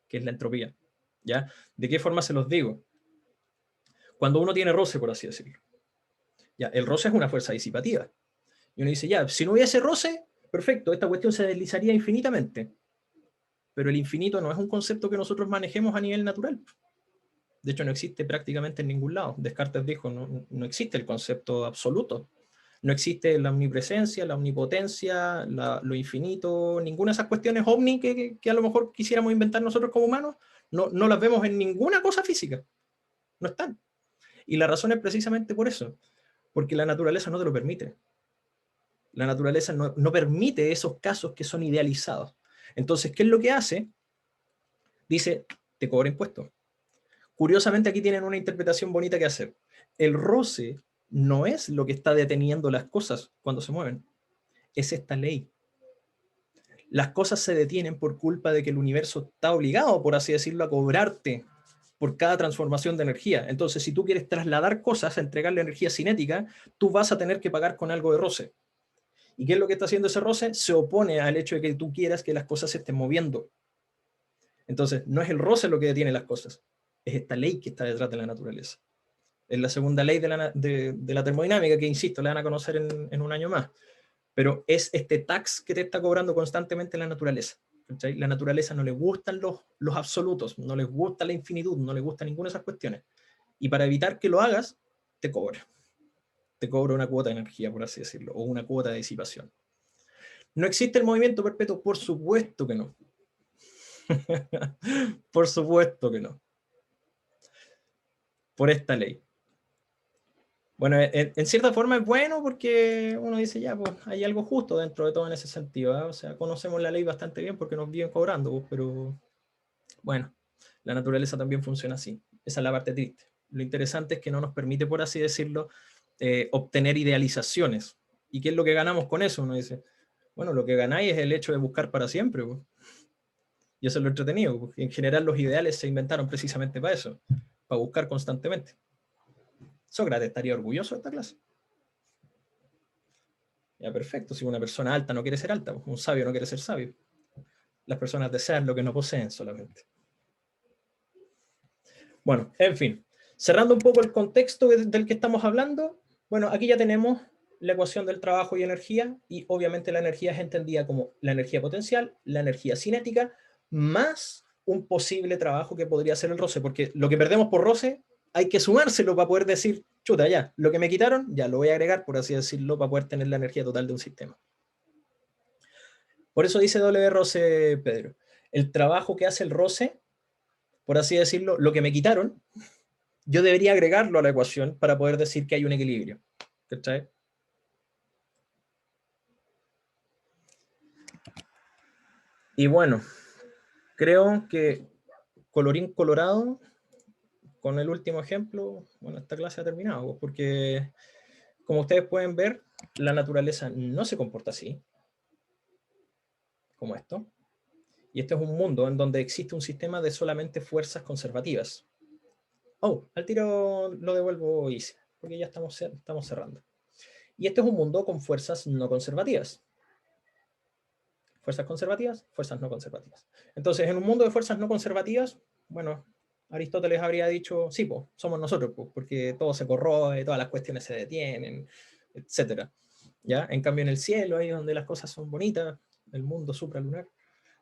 Speaker 1: que es la entropía. ¿Ya? ¿De qué forma se los digo? Cuando uno tiene roce, por así decirlo. Ya, el roce es una fuerza disipativa. Y uno dice, ya, si no hubiese roce, perfecto, esta cuestión se deslizaría infinitamente. Pero el infinito no es un concepto que nosotros manejemos a nivel natural. De hecho, no existe prácticamente en ningún lado. Descartes dijo, no existe el concepto absoluto. No existe la omnipresencia, la omnipotencia, lo infinito, ninguna de esas cuestiones ovni que a lo mejor quisiéramos inventar nosotros como humanos, no las vemos en ninguna cosa física. No están. Y la razón es precisamente por eso. Porque la naturaleza no te lo permite. La naturaleza no permite esos casos que son idealizados. Entonces, ¿qué es lo que hace? Dice, te cobra impuestos. Curiosamente, aquí tienen una interpretación bonita que hacer. El roce no es lo que está deteniendo las cosas cuando se mueven. Es esta ley. Las cosas se detienen por culpa de que el universo está obligado, por así decirlo, a cobrarte por cada transformación de energía. Entonces, si tú quieres trasladar cosas, entregarle energía cinética, tú vas a tener que pagar con algo de roce. ¿Y qué es lo que está haciendo ese roce? Se opone al hecho de que tú quieras que las cosas se estén moviendo. Entonces, no es el roce lo que detiene las cosas, es esta ley que está detrás de la naturaleza. Es la segunda ley de la termodinámica, que insisto, la van a conocer en un año más. Pero es este tax que te está cobrando constantemente la naturaleza. ¿Cachai? La naturaleza no le gustan los absolutos, no les gusta la infinitud, no les gusta ninguna de esas cuestiones. Y para evitar que lo hagas, te cobra. Te cobra una cuota de energía, por así decirlo, o una cuota de disipación. ¿No existe el movimiento perpetuo? Por supuesto que no. Por supuesto que no. Por esta ley. Bueno, en cierta forma es bueno porque uno dice, ya, pues hay algo justo dentro de todo en ese sentido, ¿eh? O sea, conocemos la ley bastante bien porque nos viven cobrando, pues, pero bueno, la naturaleza también funciona así. Esa es la parte triste. Lo interesante es que no nos permite, por así decirlo, obtener idealizaciones. ¿Y qué es lo que ganamos con eso? Uno dice, bueno, lo que ganáis es el hecho de buscar para siempre, pues. Y eso es lo entretenido, porque en general los ideales se inventaron precisamente para eso, para buscar constantemente. Sócrates estaría orgulloso de esta clase. Ya, perfecto, si una persona alta no quiere ser alta, un sabio no quiere ser sabio. Las personas desean lo que no poseen solamente. Bueno, en fin, cerrando un poco el contexto del que estamos hablando, bueno, aquí ya tenemos la ecuación del trabajo y energía, y obviamente la energía es entendida como la energía potencial, la energía cinética, más un posible trabajo que podría ser el roce, porque lo que perdemos por roce hay que sumárselo para poder decir, chuta, ya, lo que me quitaron, ya lo voy a agregar, por así decirlo, para poder tener la energía total de un sistema. Por eso dice W. Roce, Pedro, el trabajo que hace el roce, por así decirlo, lo que me quitaron, yo debería agregarlo a la ecuación para poder decir que hay un equilibrio. ¿Cachai? Y bueno, creo que colorín colorado, con el último ejemplo, bueno, esta clase ha terminado, porque como ustedes pueden ver, la naturaleza no se comporta así, como esto. Y este es un mundo en donde existe un sistema de solamente fuerzas conservativas. Oh, al tiro lo devuelvo easy, porque ya estamos cerrando. Y este es un mundo con fuerzas no conservativas. Fuerzas conservativas, fuerzas no conservativas. Entonces, en un mundo de fuerzas no conservativas, bueno, Aristóteles habría dicho, sí, pues, somos nosotros, pues, porque todo se corroe, todas las cuestiones se detienen, etc. ¿Ya? En cambio, en el cielo, ahí donde las cosas son bonitas, el mundo supralunar,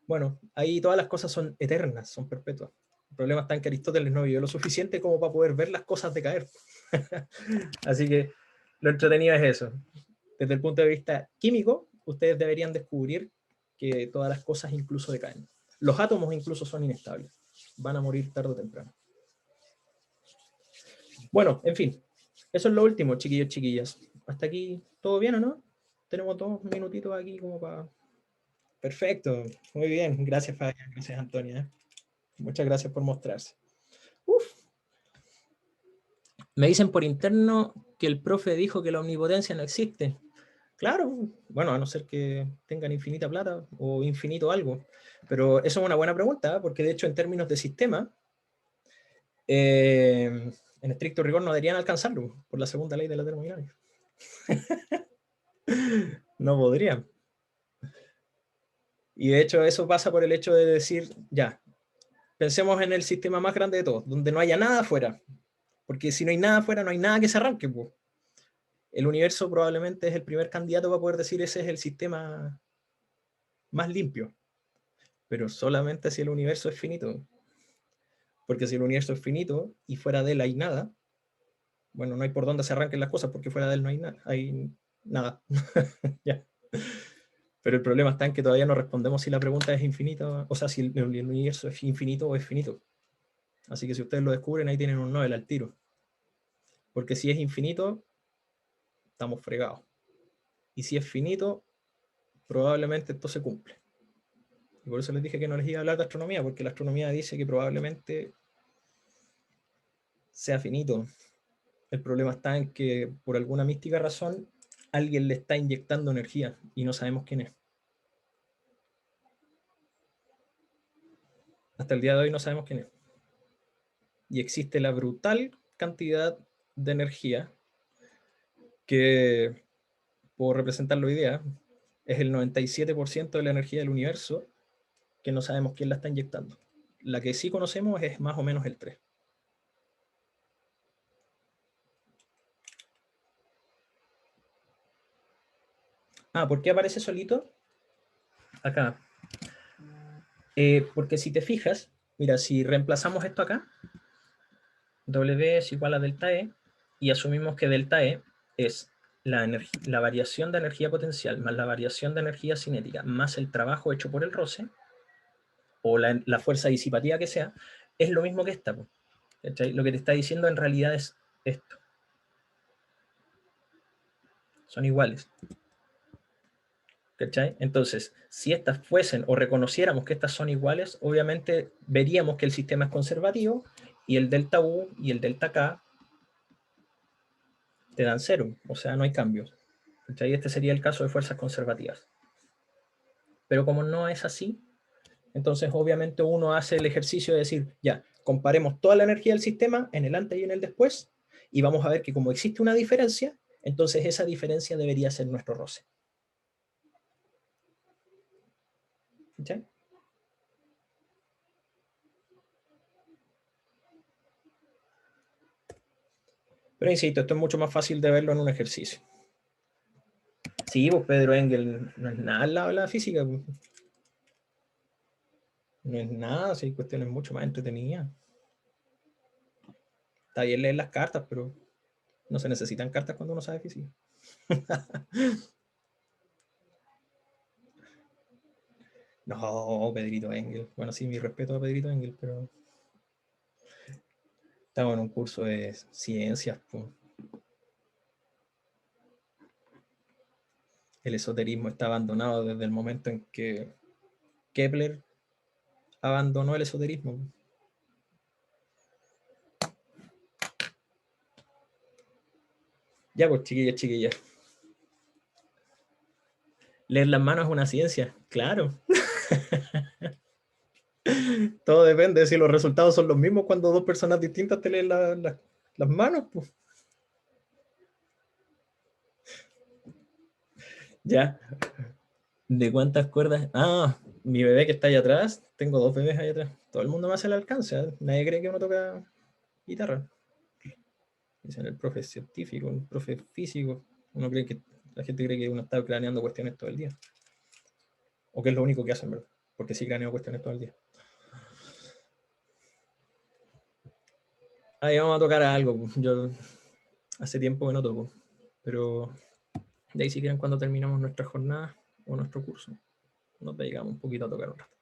Speaker 1: bueno, ahí todas las cosas son eternas, son perpetuas. El problema está en que Aristóteles no vivió lo suficiente como para poder ver las cosas decaer. Así que lo entretenido es eso. Desde el punto de vista químico, ustedes deberían descubrir que todas las cosas incluso decaen. Los átomos incluso son inestables. Van a morir tarde o temprano. Bueno, en fin. Eso es lo último, chiquillos, chiquillas. Hasta aquí, ¿todo bien o no? Tenemos 2 minutitos aquí como para... Perfecto. Muy bien. Gracias, Fabián. Gracias, Antonia. Muchas gracias por mostrarse. Uf. Me dicen por interno que el profe dijo que la omnipotencia no existe. Claro, bueno, a no ser que tengan infinita plata o infinito algo. Pero eso es una buena pregunta, porque de hecho en términos de sistema, en estricto rigor no deberían alcanzarlo por la segunda ley de la termodinámica. No podrían. Y de hecho eso pasa por el hecho de decir, ya, pensemos en el sistema más grande de todos, donde no haya nada afuera. Porque si no hay nada afuera, no hay nada que se arranque. Pues. El universo probablemente es el primer candidato para poder decir ese es el sistema más limpio. Pero solamente si el universo es finito. Porque si el universo es finito y fuera de él hay nada, bueno, no hay por dónde se arranquen las cosas porque fuera de él no hay, hay nada. ¿Ya? Pero el problema está en que todavía no respondemos si la pregunta es infinita, o sea, si el universo es infinito o es finito. Así que si ustedes lo descubren, ahí tienen un Nobel al tiro. Porque si es infinito, estamos fregados. Y si es finito, probablemente esto se cumple. Y por eso les dije que no les iba a hablar de astronomía, porque la astronomía dice que probablemente sea finito. El problema está en que por alguna mística razón alguien le está inyectando energía y no sabemos quién es. Hasta el día de hoy no sabemos quién es. Y existe la brutal cantidad de energía que, por representarlo hoy día, es el 97% de la energía del universo que no sabemos quién la está inyectando. La que sí conocemos es más o menos el 3. Ah, ¿por qué aparece solito? Acá. Porque si te fijas, mira, si reemplazamos esto acá, W es igual a delta E, y asumimos que delta E es la variación de energía potencial más la variación de energía cinética más el trabajo hecho por el roce, o la fuerza disipativa que sea, es lo mismo que esta. ¿Cachai? Lo que te está diciendo en realidad es esto. Son iguales. ¿Cachai? Entonces, si estas fuesen o reconociéramos que estas son iguales, obviamente veríamos que el sistema es conservativo y el delta U y el delta K te dan 0, o sea, no hay cambios. ¿Cachai? Este sería el caso de fuerzas conservativas. Pero como no es así, entonces obviamente uno hace el ejercicio de decir, ya, comparemos toda la energía del sistema en el antes y en el después, y vamos a ver que como existe una diferencia, entonces esa diferencia debería ser nuestro roce. ¿Sí? Pero insisto, esto es mucho más fácil de verlo en un ejercicio. Sí, pues Pedro Engel no es nada al lado de la física. Pues. No es nada, sí, hay cuestiones mucho más entretenidas. Está bien leer las cartas, pero no se necesitan cartas cuando uno sabe física. No, Pedrito Engel. Bueno, sí, mi respeto a Pedrito Engel, pero estamos en un curso de ciencias. Pues. El esoterismo está abandonado desde el momento en que Kepler abandonó el esoterismo. Ya, pues, chiquillas, chiquillas. Leer las manos es una ciencia, claro. Todo depende de si los resultados son los mismos cuando dos personas distintas te leen las manos. Pues. Ya. ¿De cuántas cuerdas? Ah, mi bebé que está allá atrás. Tengo dos bebés allá atrás. Todo el mundo me hace el alcance. ¿Eh? Nadie cree que uno toca guitarra. Dicen el profe científico, el profe físico. Uno cree que la gente cree que uno está craneando cuestiones todo el día. O que es lo único que hacen, ¿verdad? Porque sí craneo cuestiones todo el día. Ahí vamos a tocar algo. Yo hace tiempo que no toco. Pero de ahí si quieren cuando terminamos nuestra jornada o nuestro curso, nos dedicamos un poquito a tocar un rato.